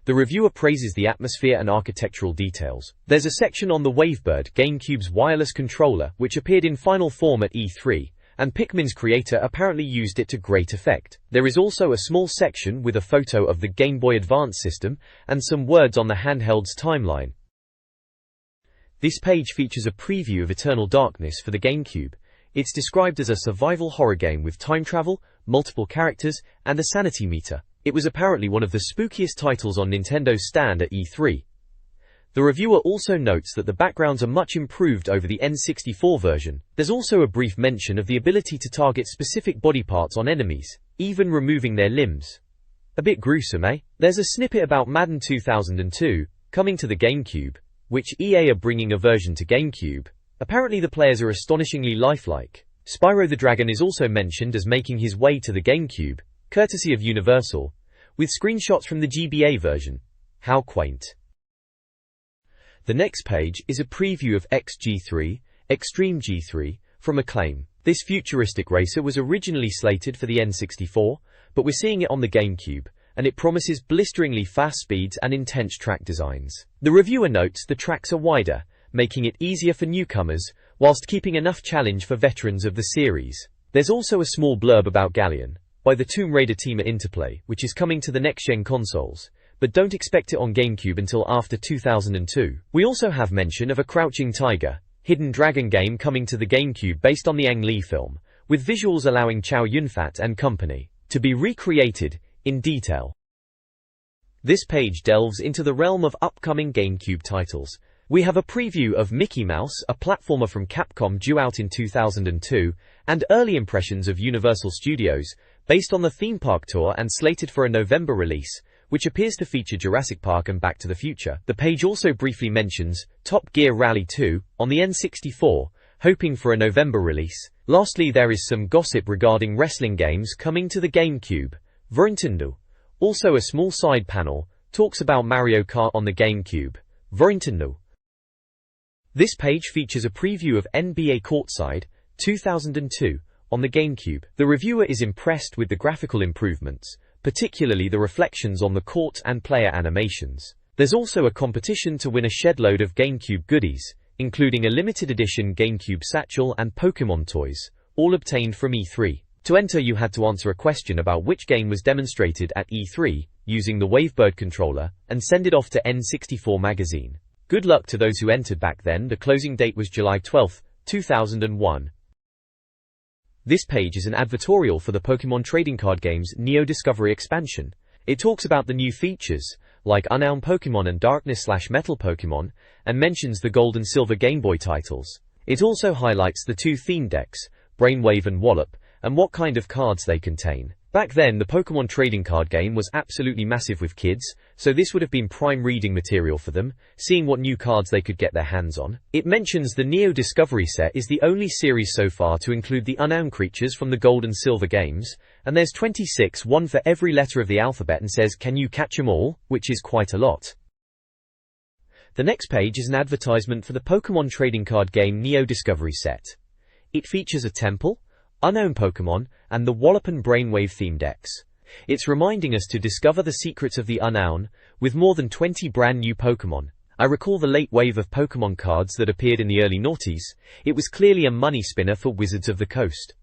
The reviewer praises the atmosphere and architectural details. There's a section on the Wavebird, GameCube's wireless controller, which appeared in final form at E3, and Pikmin's creator apparently used it to great effect. There is also a small section with a photo of the Game Boy Advance system, and some words on the handheld's timeline. This page features a preview of Eternal Darkness for the GameCube. It's described as a survival horror game with time travel, multiple characters, and a sanity meter. It was apparently one of the spookiest titles on Nintendo's stand at E3. The reviewer also notes that the backgrounds are much improved over the N64 version. There's also a brief mention of the ability to target specific body parts on enemies, even removing their limbs. A bit gruesome, eh? There's a snippet about Madden 2002, coming to the GameCube, which EA are bringing a version to GameCube. Apparently the players are astonishingly lifelike. Spyro the Dragon is also mentioned as making his way to the GameCube, courtesy of Universal, with screenshots from the GBA version. How quaint. The next page is a preview of XG3, Extreme G3, from Acclaim. This futuristic racer was originally slated for the N64, but we're seeing it on the GameCube, and it promises blisteringly fast speeds and intense track designs. The reviewer notes the tracks are wider, making it easier for newcomers, whilst keeping enough challenge for veterans of the series. There's also a small blurb about Galleon, by the Tomb Raider team at Interplay, which is coming to the next-gen consoles, but don't expect it on GameCube until after 2002. We also have mention of a Crouching Tiger, Hidden Dragon game coming to the GameCube based on the Ang Lee film, with visuals allowing Chow Yun-fat and company to be recreated in detail. This page delves into the realm of upcoming GameCube titles. We have a preview of Mickey Mouse, a platformer from Capcom due out in 2002, and early impressions of Universal Studios, based on the theme park tour and slated for a November release, which appears to feature Jurassic Park and Back to the Future. The page also briefly mentions Top Gear Rally 2 on the N64, hoping for a November release. Lastly, there is some gossip regarding wrestling games coming to the GameCube. Nintendo. Also a small side panel talks about Mario Kart on the GameCube. Nintendo. This page features a preview of NBA Courtside 2002 on the GameCube. The reviewer is impressed with the graphical improvements, particularly the reflections on the court and player animations. There's also a competition to win a shed-load of GameCube goodies, including a limited edition GameCube satchel and Pokémon toys, all obtained from E3. To enter, you had to answer a question about which game was demonstrated at E3, using the Wavebird controller, and send it off to N64 Magazine. Good luck to those who entered back then. The closing date was July 12, 2001. This page is an advertorial for the Pokemon trading card game's Neo Discovery expansion. It talks about the new features, like Unknown Pokemon and Darkness/Metal Pokemon, and mentions the Gold and Silver Game Boy titles. It also highlights the two theme decks, Brainwave and Wallop, and what kind of cards they contain. Back then, the Pokemon trading card game was absolutely massive with kids, so this would have been prime reading material for them, seeing what new cards they could get their hands on. It mentions the Neo Discovery set is the only series so far to include the Unknown creatures from the Gold and Silver games, and there's 26, one for every letter of the alphabet, and says, "Can you catch 'em all?" which is quite a lot. The next page is an advertisement for the Pokemon trading card game Neo Discovery set. It features a temple, Unknown Pokemon, and the Wallop and Brainwave theme decks. It's reminding us to discover the secrets of the Unknown, with more than 20 brand new Pokemon. I recall the late wave of Pokemon cards that appeared in the early noughties. It was clearly a money spinner for Wizards of the Coast.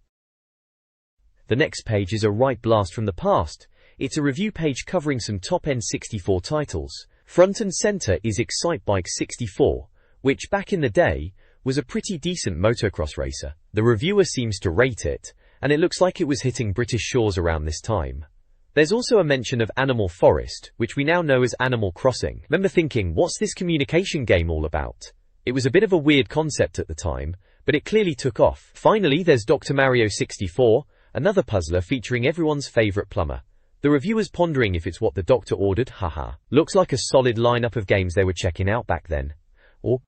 The next page is a right blast from the past. It's a review page covering some top N64 titles. Front and center is Excitebike 64, which back in the day was a pretty decent motocross racer. The reviewer seems to rate it, and it looks like it was hitting British shores around this time. There's also a mention of Animal Forest, which we now know as Animal Crossing. Remember thinking, what's this communication game all about? It was a bit of a weird concept at the time, but it clearly took off. Finally, there's Dr. Mario 64, another puzzler featuring everyone's favorite plumber. The reviewer's pondering if it's what the doctor ordered, haha. Looks like a solid lineup of games they were checking out back then. Or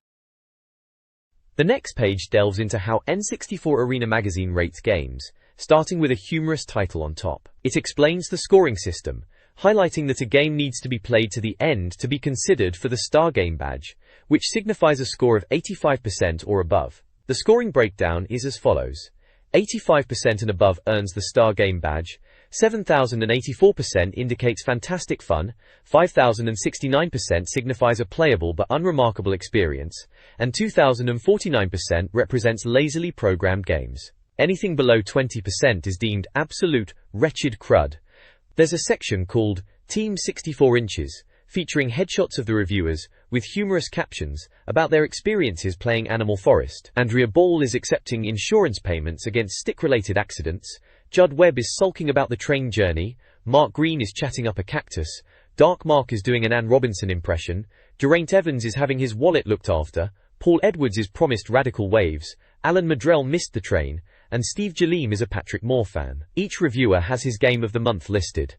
the next page delves into how N64 Arena Magazine rates games, starting with a humorous title on top. It explains the scoring system, highlighting that a game needs to be played to the end to be considered for the Star Game badge, which signifies a score of 85% or above. The scoring breakdown is as follows. 85% and above earns the Star Game badge, 7,084% indicates fantastic fun, 5,069% signifies a playable but unremarkable experience, and 2,049% represents lazily programmed games. Anything below 20% is deemed absolute wretched crud. There's a section called Team 64 Inches, featuring headshots of the reviewers, with humorous captions about their experiences playing Animal Forest. Andrea Ball is accepting insurance payments against stick-related accidents, Judd Webb is sulking about the train journey, Mark Green is chatting up a cactus, Dark Mark is doing an Anne Robinson impression, Geraint Evans is having his wallet looked after, Paul Edwards is promised radical waves, Alan Madrell missed the train, and Steve Jaleem is a Patrick Moore fan. Each reviewer has his game of the month listed.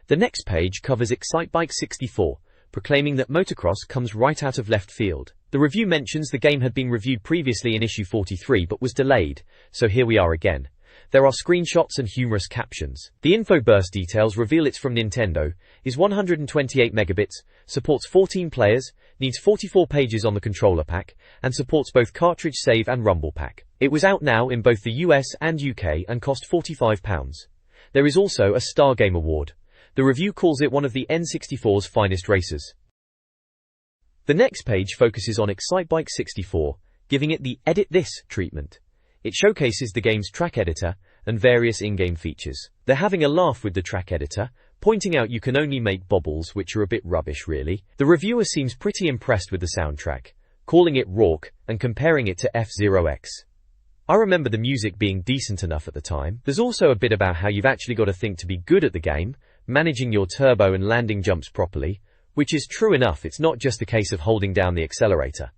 The next page covers Excitebike 64, proclaiming that motocross comes right out of left field. The review mentions the game had been reviewed previously in issue 43 but was delayed, so here we are again. There are screenshots and humorous captions. The info burst details reveal it's from Nintendo, is 128 megabits, supports 14 players, needs 44 pages on the controller pack, and supports both cartridge save and rumble pack. It was out now in both the US and UK and cost £45. There is also a Star Game Award. The review calls it one of the N64's finest races. The next page focuses on Excitebike 64, giving it the Edit This treatment. It showcases the game's track editor and various in-game features. They're having a laugh with the track editor, pointing out you can only make bobbles, which are a bit rubbish really. The reviewer seems pretty impressed with the soundtrack, calling it rauque and comparing it to F-Zero X. I remember the music being decent enough at the time. There's also a bit about how you've actually got to think to be good at the game, managing your turbo and landing jumps properly, which is true enough, it's not just a case of holding down the accelerator.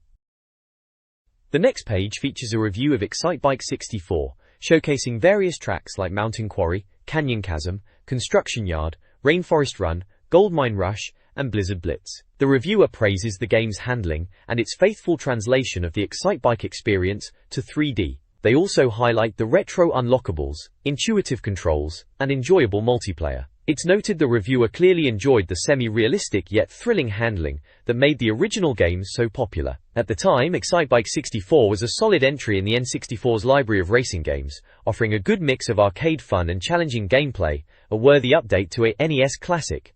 The next page features a review of Excitebike 64, showcasing various tracks like Mountain Quarry, Canyon Chasm, Construction Yard, Rainforest Run, Goldmine Rush, and Blizzard Blitz. The reviewer praises the game's handling and its faithful translation of the Excitebike experience to 3D. They also highlight the retro unlockables, intuitive controls, and enjoyable multiplayer. It's noted the reviewer clearly enjoyed the semi-realistic yet thrilling handling that made the original game so popular. At the time, Excitebike 64 was a solid entry in the N64's library of racing games, offering a good mix of arcade fun and challenging gameplay, a worthy update to a NES classic.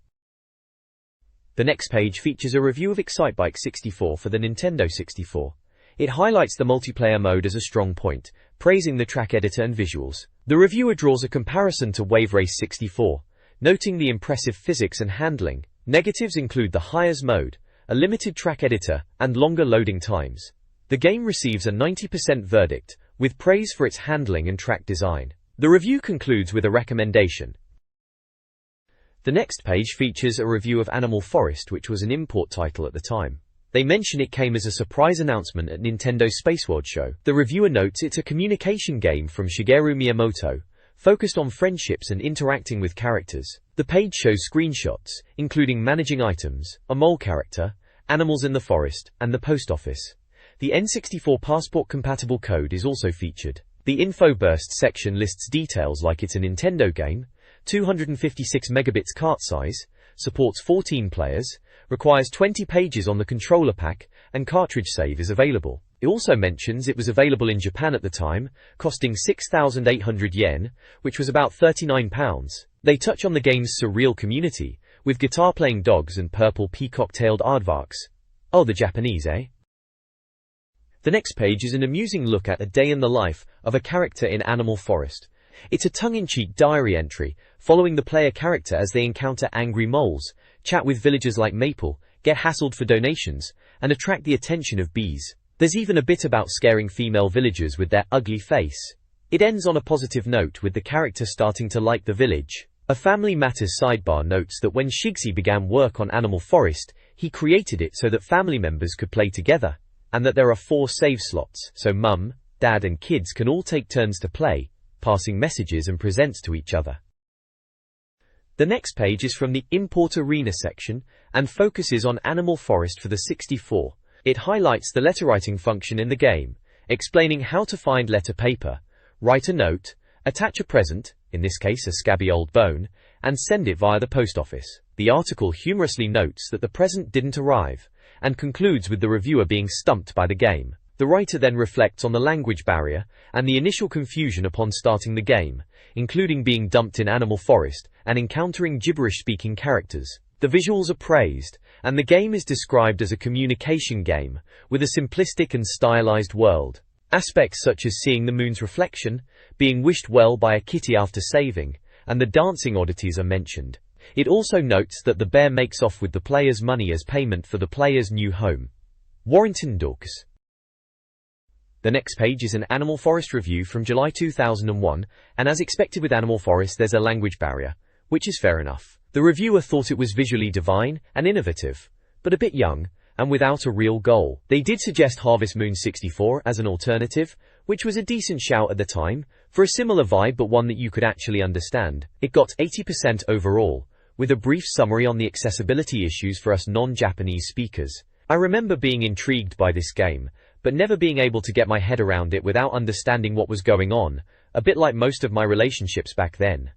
The next page features a review of Excitebike 64 for the Nintendo 64. It highlights the multiplayer mode as a strong point, praising the track editor and visuals. The reviewer draws a comparison to Wave Race 64, noting the impressive physics and handling. Negatives include the Hires mode, a limited track editor, and longer loading times. The game receives a 90% verdict, with praise for its handling and track design. The review concludes with a recommendation. The next page features a review of Animal Forest, which was an import title at the time. They mention it came as a surprise announcement at Nintendo's Space World show. The reviewer notes it's a communication game from Shigeru Miyamoto, focused on friendships and interacting with characters. The page shows screenshots, including managing items, a mole character, animals in the forest, and the post office. The N64 passport-compatible code is also featured. The info burst section lists details like it's a Nintendo game, 256 megabits cart size, supports 14 players, requires 20 pages on the controller pack, and cartridge save is available. It also mentions it was available in Japan at the time, costing 6,800 yen, which was about £39. They touch on the game's surreal community, with guitar-playing dogs and purple peacock-tailed aardvarks. Oh, the Japanese, eh? The next page is an amusing look at a day in the life of a character in Animal Forest. It's a tongue-in-cheek diary entry, following the player character as they encounter angry moles, chat with villagers like Maple, get hassled for donations, and attract the attention of bees. There's even a bit about scaring female villagers with their ugly face. It ends on a positive note with the character starting to like the village. A Family Matters sidebar notes that when Shigsy began work on Animal Forest, he created it so that family members could play together, and that there are 4 save slots, so mum, dad and kids can all take turns to play, passing messages and presents to each other. The next page is from the Import Arena section and focuses on Animal Forest for the 64. It highlights the letter writing function in the game, explaining how to find letter paper, write a note, attach a present, in this case a scabby old bone, and send it via the post office. The article humorously notes that the present didn't arrive, and concludes with the reviewer being stumped by the game. The writer then reflects on the language barrier and the initial confusion upon starting the game, including being dumped in Animal Forest and encountering gibberish-speaking characters. The visuals are praised, and the game is described as a communication game with a simplistic and stylized world. Aspects such as seeing the moon's reflection, being wished well by a kitty after saving, and the dancing oddities are mentioned. It also notes that the bear makes off with the player's money as payment for the player's new home. Warrington Dogs. The next page is an Animal Forest review from July 2001, and as expected with Animal Forest there's a language barrier, which is fair enough. The reviewer thought it was visually divine and innovative, but a bit young, and without a real goal. They did suggest Harvest Moon 64 as an alternative, which was a decent shout at the time, for a similar vibe but one that you could actually understand. It got 80% overall, with a brief summary on the accessibility issues for us non-Japanese speakers. I remember being intrigued by this game, but never being able to get my head around it without understanding what was going on, a bit like most of my relationships back then.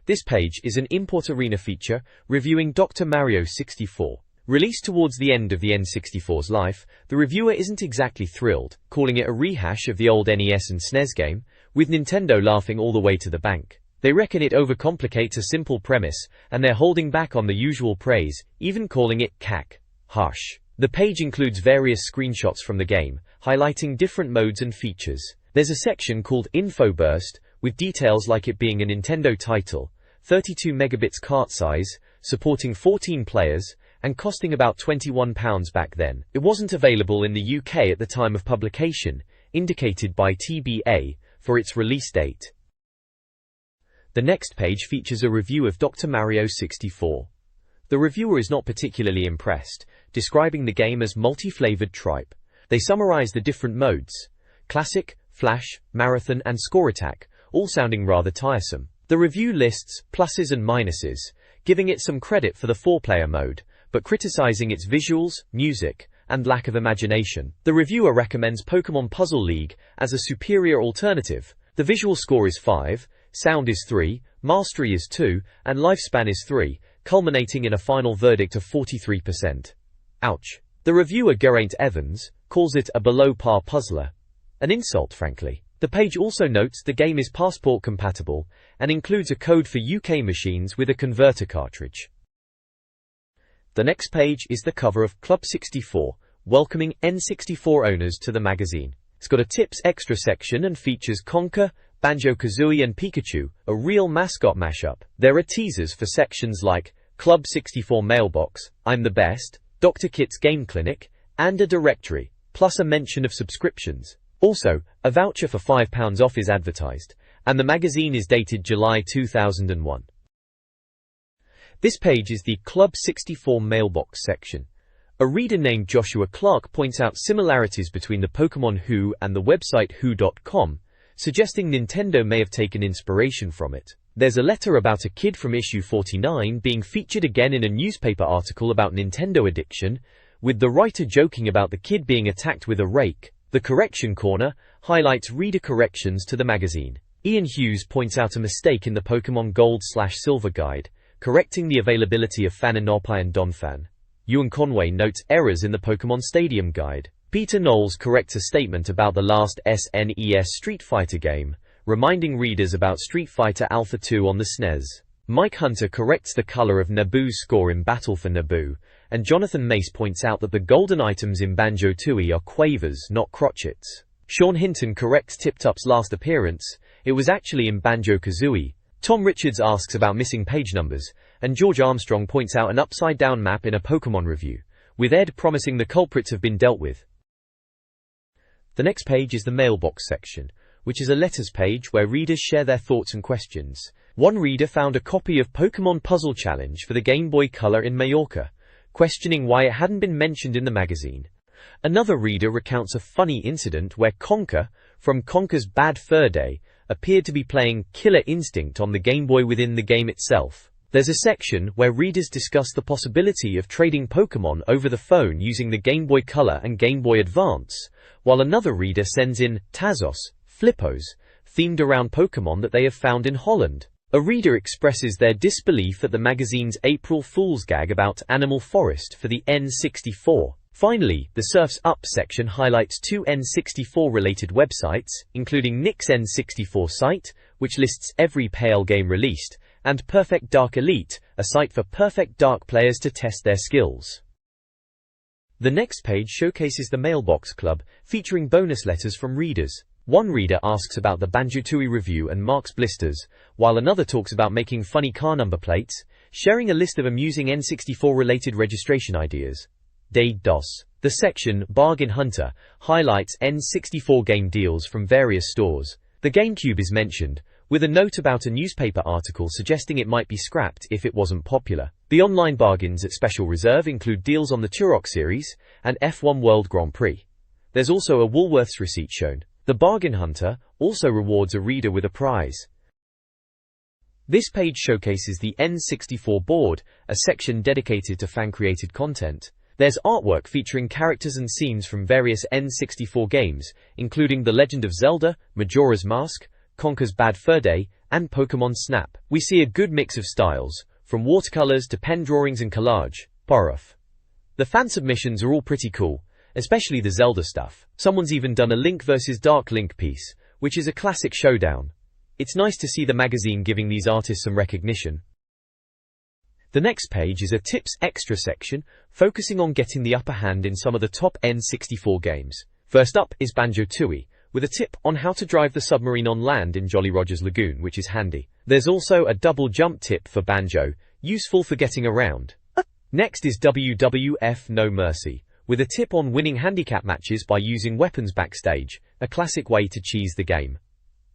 This page is an Import Arena feature reviewing Dr. Mario 64. Released towards the end of the N64's life, the reviewer isn't exactly thrilled, calling it a rehash of the old NES and SNES game, with Nintendo laughing all the way to the bank. They reckon it overcomplicates a simple premise, and they're holding back on the usual praise, even calling it cack. Harsh. The page includes various screenshots from the game, highlighting different modes and features. There's a section called Info Burst, with details like it being a Nintendo title, 32 megabits cart size, supporting 14 players, and costing about £21 back then. It wasn't available in the UK at the time of publication, indicated by TBA, for its release date. The next page features a review of Dr. Mario 64. The reviewer is not particularly impressed, describing the game as multi-flavored tripe. They summarize the different modes: classic, flash, marathon and score attack, all sounding rather tiresome. The review lists pluses and minuses, giving it some credit for the 4-player mode, but criticizing its visuals, music, and lack of imagination. The reviewer recommends Pokemon Puzzle League as a superior alternative. The visual score is 5, sound is 3, mastery is 2, and lifespan is 3, culminating in a final verdict of 43%. Ouch. The reviewer Geraint Evans calls it a below-par puzzler. An insult, frankly. The page also notes the game is passport compatible and includes a code for UK machines with a converter cartridge. The next page is the cover of Club 64, welcoming N64 owners to the magazine. It's got a tips extra section and features Conker, Banjo-Kazooie and Pikachu, a real mascot mashup. There are teasers for sections like Club 64 Mailbox, I'm the Best, Dr. Kit's Game Clinic, and a directory, plus a mention of subscriptions. Also, a voucher for £5 off is advertised, and the magazine is dated July 2001. This page is the Club 64 Mailbox section. A reader named Joshua Clark points out similarities between the Pokemon Who and the website Who.com, suggesting Nintendo may have taken inspiration from it. There's a letter about a kid from issue 49 being featured again in a newspaper article about Nintendo addiction, with the writer joking about the kid being attacked with a rake. The correction corner highlights reader corrections to the magazine. Ian Hughes points out a mistake in the Pokemon Gold/Silver guide, correcting the availability of Faninopai and Donphan. Ewan Conway notes errors in the Pokemon Stadium guide. Peter Knowles corrects a statement about the last SNES Street Fighter game, reminding readers about Street Fighter Alpha 2 on the SNES. Mike Hunter corrects the color of Naboo's score in Battle for Naboo, and Jonathan Mace points out that the golden items in Banjo-Tooie are quavers, not crotchets. Sean Hinton corrects Tip-Top's last appearance, it was actually in Banjo-Kazooie. Tom Richards asks about missing page numbers, and George Armstrong points out an upside-down map in a Pokemon review, with Ed promising the culprits have been dealt with. The next page is the mailbox section, which is a letters page where readers share their thoughts and questions. One reader found a copy of Pokémon Puzzle Challenge for the Game Boy Color in Mallorca, questioning why it hadn't been mentioned in the magazine. Another reader recounts a funny incident where Conker, from Conker's Bad Fur Day, appeared to be playing Killer Instinct on the Game Boy within the game itself. There's a section where readers discuss the possibility of trading Pokémon over the phone using the Game Boy Color and Game Boy Advance, while another reader sends in Tazos, Flippos, themed around Pokémon that they have found in Holland. A reader expresses their disbelief at the magazine's April Fool's gag about Animal Forest for the N64. Finally, the Surf's Up section highlights two N64-related websites, including Nick's N64 site, which lists every PAL game released, and Perfect Dark Elite, a site for Perfect Dark players to test their skills. The next page showcases the Mailbox Club, featuring bonus letters from readers. One reader asks about the Banjo-Tooie review and Mark's blisters, while another talks about making funny car number plates, sharing a list of amusing N64-related registration ideas. DOS. The section, Bargain Hunter, highlights N64 game deals from various stores. The GameCube is mentioned, with a note about a newspaper article suggesting it might be scrapped if it wasn't popular. The online bargains at Special Reserve include deals on the Turok series and F1 World Grand Prix. There's also a Woolworths receipt shown. The Bargain Hunter also rewards a reader with a prize. This page showcases the N64 board, a section dedicated to fan-created content. There's artwork featuring characters and scenes from various N64 games, including The Legend of Zelda, Majora's Mask, Conker's Bad Fur Day, and Pokémon Snap. We see a good mix of styles, from watercolors to pen drawings and collage. Paruff. The fan submissions are all pretty cool, especially the Zelda stuff. Someone's even done a Link vs. Dark Link piece, which is a classic showdown. It's nice to see the magazine giving these artists some recognition. The next page is a Tips Extra section, focusing on getting the upper hand in some of the top N64 games. First up is Banjo-Tooie, with a tip on how to drive the submarine on land in Jolly Roger's Lagoon, which is handy. There's also a double jump tip for Banjo, useful for getting around. Next is WWF No Mercy, with a tip on winning handicap matches by using weapons backstage, a classic way to cheese the game.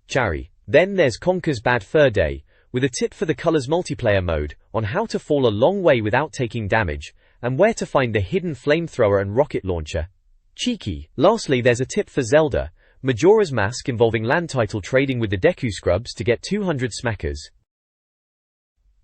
Chari. Then there's Conker's Bad Fur Day, with a tip for the Colors multiplayer mode on how to fall a long way without taking damage, and where to find the hidden flamethrower and rocket launcher. Cheeky. Lastly, there's a tip for Zelda, Majora's Mask involving land title trading with the Deku Scrubs to get 200 smackers.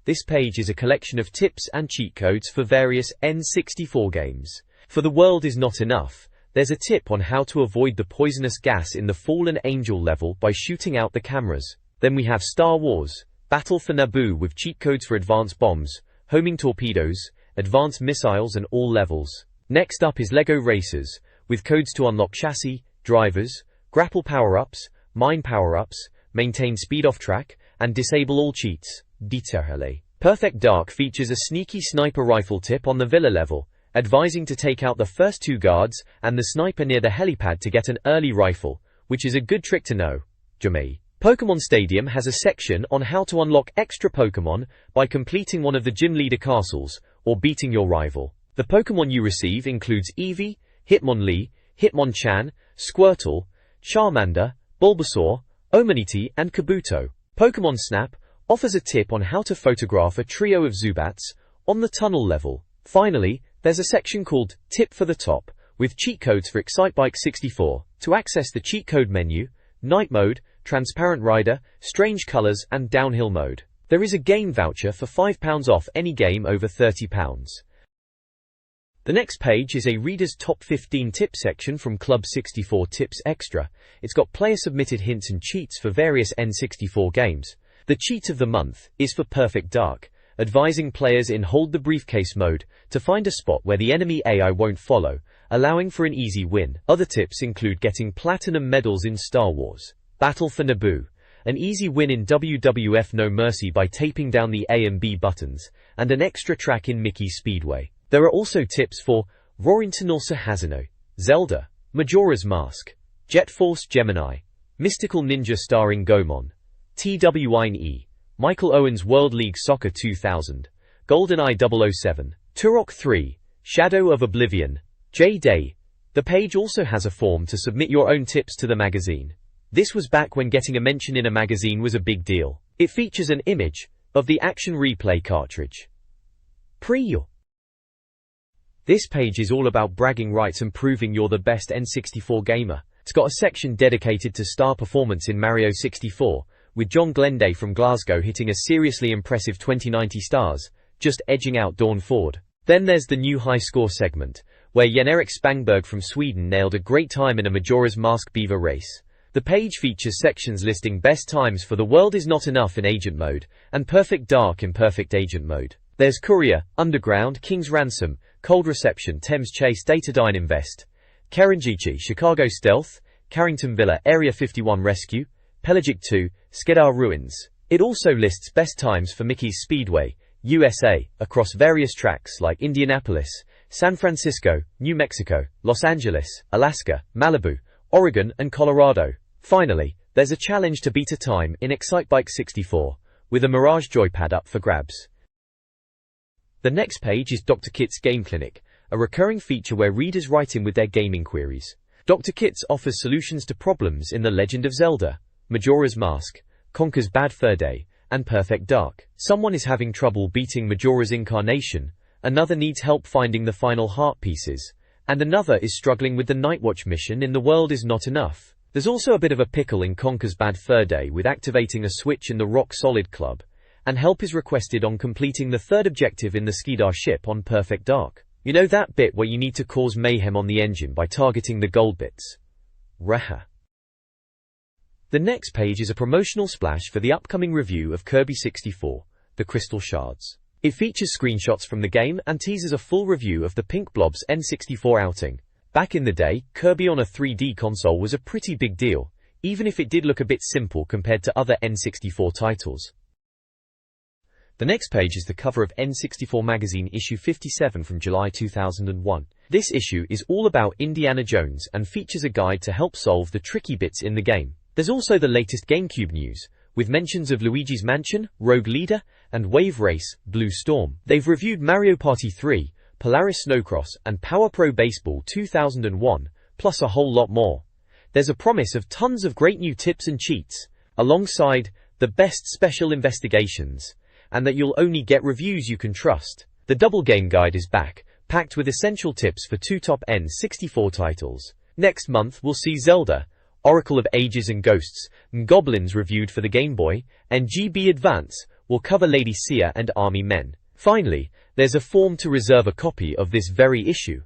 This page is a collection of tips and cheat codes for various N64 games. For The World Is Not Enough, there's a tip on how to avoid the poisonous gas in the Fallen Angel level by shooting out the cameras. Then we have Star Wars, Battle for Naboo with cheat codes for advanced bombs, homing torpedoes, advanced missiles and all levels. Next up is LEGO Racers, with codes to unlock chassis, drivers, grapple power-ups, mine power-ups, maintain speed off track, and disable all cheats. Detail. Perfect Dark features a sneaky sniper rifle tip on the villa level, advising to take out the first two guards and the sniper near the helipad to get an early rifle, which is a good trick to know. Jamie. Pokémon Stadium has a section on how to unlock extra Pokémon by completing one of the gym leader castles, or beating your rival. The Pokémon you receive includes Eevee, Hitmonlee, Hitmonchan, Squirtle, Charmander, Bulbasaur, Omaniti and Kabuto. Pokémon Snap offers a tip on how to photograph a trio of Zubats on the tunnel level. Finally, there's a section called Tip for the Top, with cheat codes for Excitebike 64. To access the cheat code menu, Night Mode, Transparent Rider, Strange Colors and Downhill Mode. There is a game voucher for £5 off any game over £30. The next page is a Reader's Top 15 Tip section from Club 64 Tips Extra. It's got player-submitted hints and cheats for various N64 games. The cheat of the month is for Perfect Dark, advising players in Hold the Briefcase mode to find a spot where the enemy AI won't follow, allowing for an easy win. Other tips include getting platinum medals in Star Wars, Battle for Naboo, an easy win in WWF No Mercy by taping down the A and B buttons, and an extra track in Mickey Speedway. There are also tips for Roarington Ulsa Hazino, Zelda, Majora's Mask, Jet Force Gemini, Mystical Ninja starring Goemon, TWINE, Michael Owen's World League Soccer 2000, GoldenEye 007, Turok 3, Shadow of Oblivion, J-Day. The page also has a form to submit your own tips to the magazine. This was back when getting a mention in a magazine was a big deal. It features an image of the Action Replay cartridge. This page is all about bragging rights and proving you're the best N64 gamer. It's got a section dedicated to star performance in Mario 64, with John Glenday from Glasgow hitting a seriously impressive 2090 stars, just edging out Dawn Ford. Then there's the new high score segment, where Jan-Erik Spangberg from Sweden nailed a great time in a Majora's Mask Beaver race. The page features sections listing best times for The World Is Not Enough in Agent Mode, and Perfect Dark in Perfect Agent Mode. There's Courier, Underground, King's Ransom, Cold Reception, Thames Chase, Datadyne Invest, Kerenjichi, Chicago Stealth, Carrington Villa, Area 51 Rescue, Pelagic 2, Skedar Ruins. It also lists best times for Mickey's Speedway, USA, across various tracks like Indianapolis, San Francisco, New Mexico, Los Angeles, Alaska, Malibu, Oregon, and Colorado. Finally, there's a challenge to beat a time in Excitebike 64, with a Mirage joypad up for grabs. The next page is Dr. Kit's Game Clinic, a recurring feature where readers write in with their gaming queries. Dr. Kit's offers solutions to problems in The Legend of Zelda, Majora's Mask, Conker's Bad Fur Day, and Perfect Dark. Someone is having trouble beating Majora's Incarnation, another needs help finding the final heart pieces, and another is struggling with the Nightwatch mission in The World Is Not Enough. There's also a bit of a pickle in Conker's Bad Fur Day with activating a switch in the Rock Solid Club, and help is requested on completing the third objective in the Skedar ship on Perfect Dark. You know that bit where you need to cause mayhem on the engine by targeting the gold bits? Raha. The next page is a promotional splash for the upcoming review of Kirby 64, The Crystal Shards. It features screenshots from the game and teases a full review of the Pink Blob's N64 outing. Back in the day, Kirby on a 3D console was a pretty big deal, even if it did look a bit simple compared to other N64 titles. The next page is the cover of N64 Magazine issue 57 from July 2001. This issue is all about Indiana Jones and features a guide to help solve the tricky bits in the game. There's also the latest GameCube news, with mentions of Luigi's Mansion, Rogue Leader, and Wave Race, Blue Storm. They've reviewed Mario Party 3, Polaris Snowcross, and Power Pro Baseball 2001, plus a whole lot more. There's a promise of tons of great new tips and cheats, alongside the best special investigations, and that you'll only get reviews you can trust. The Double Game Guide is back, packed with essential tips for two top N64 titles. Next month we'll see Zelda, Oracle of Ages and Ghosts, and Goblins reviewed for the Game Boy, and GB Advance will cover Lady Sia and Army Men. Finally, there's a form to reserve a copy of this very issue.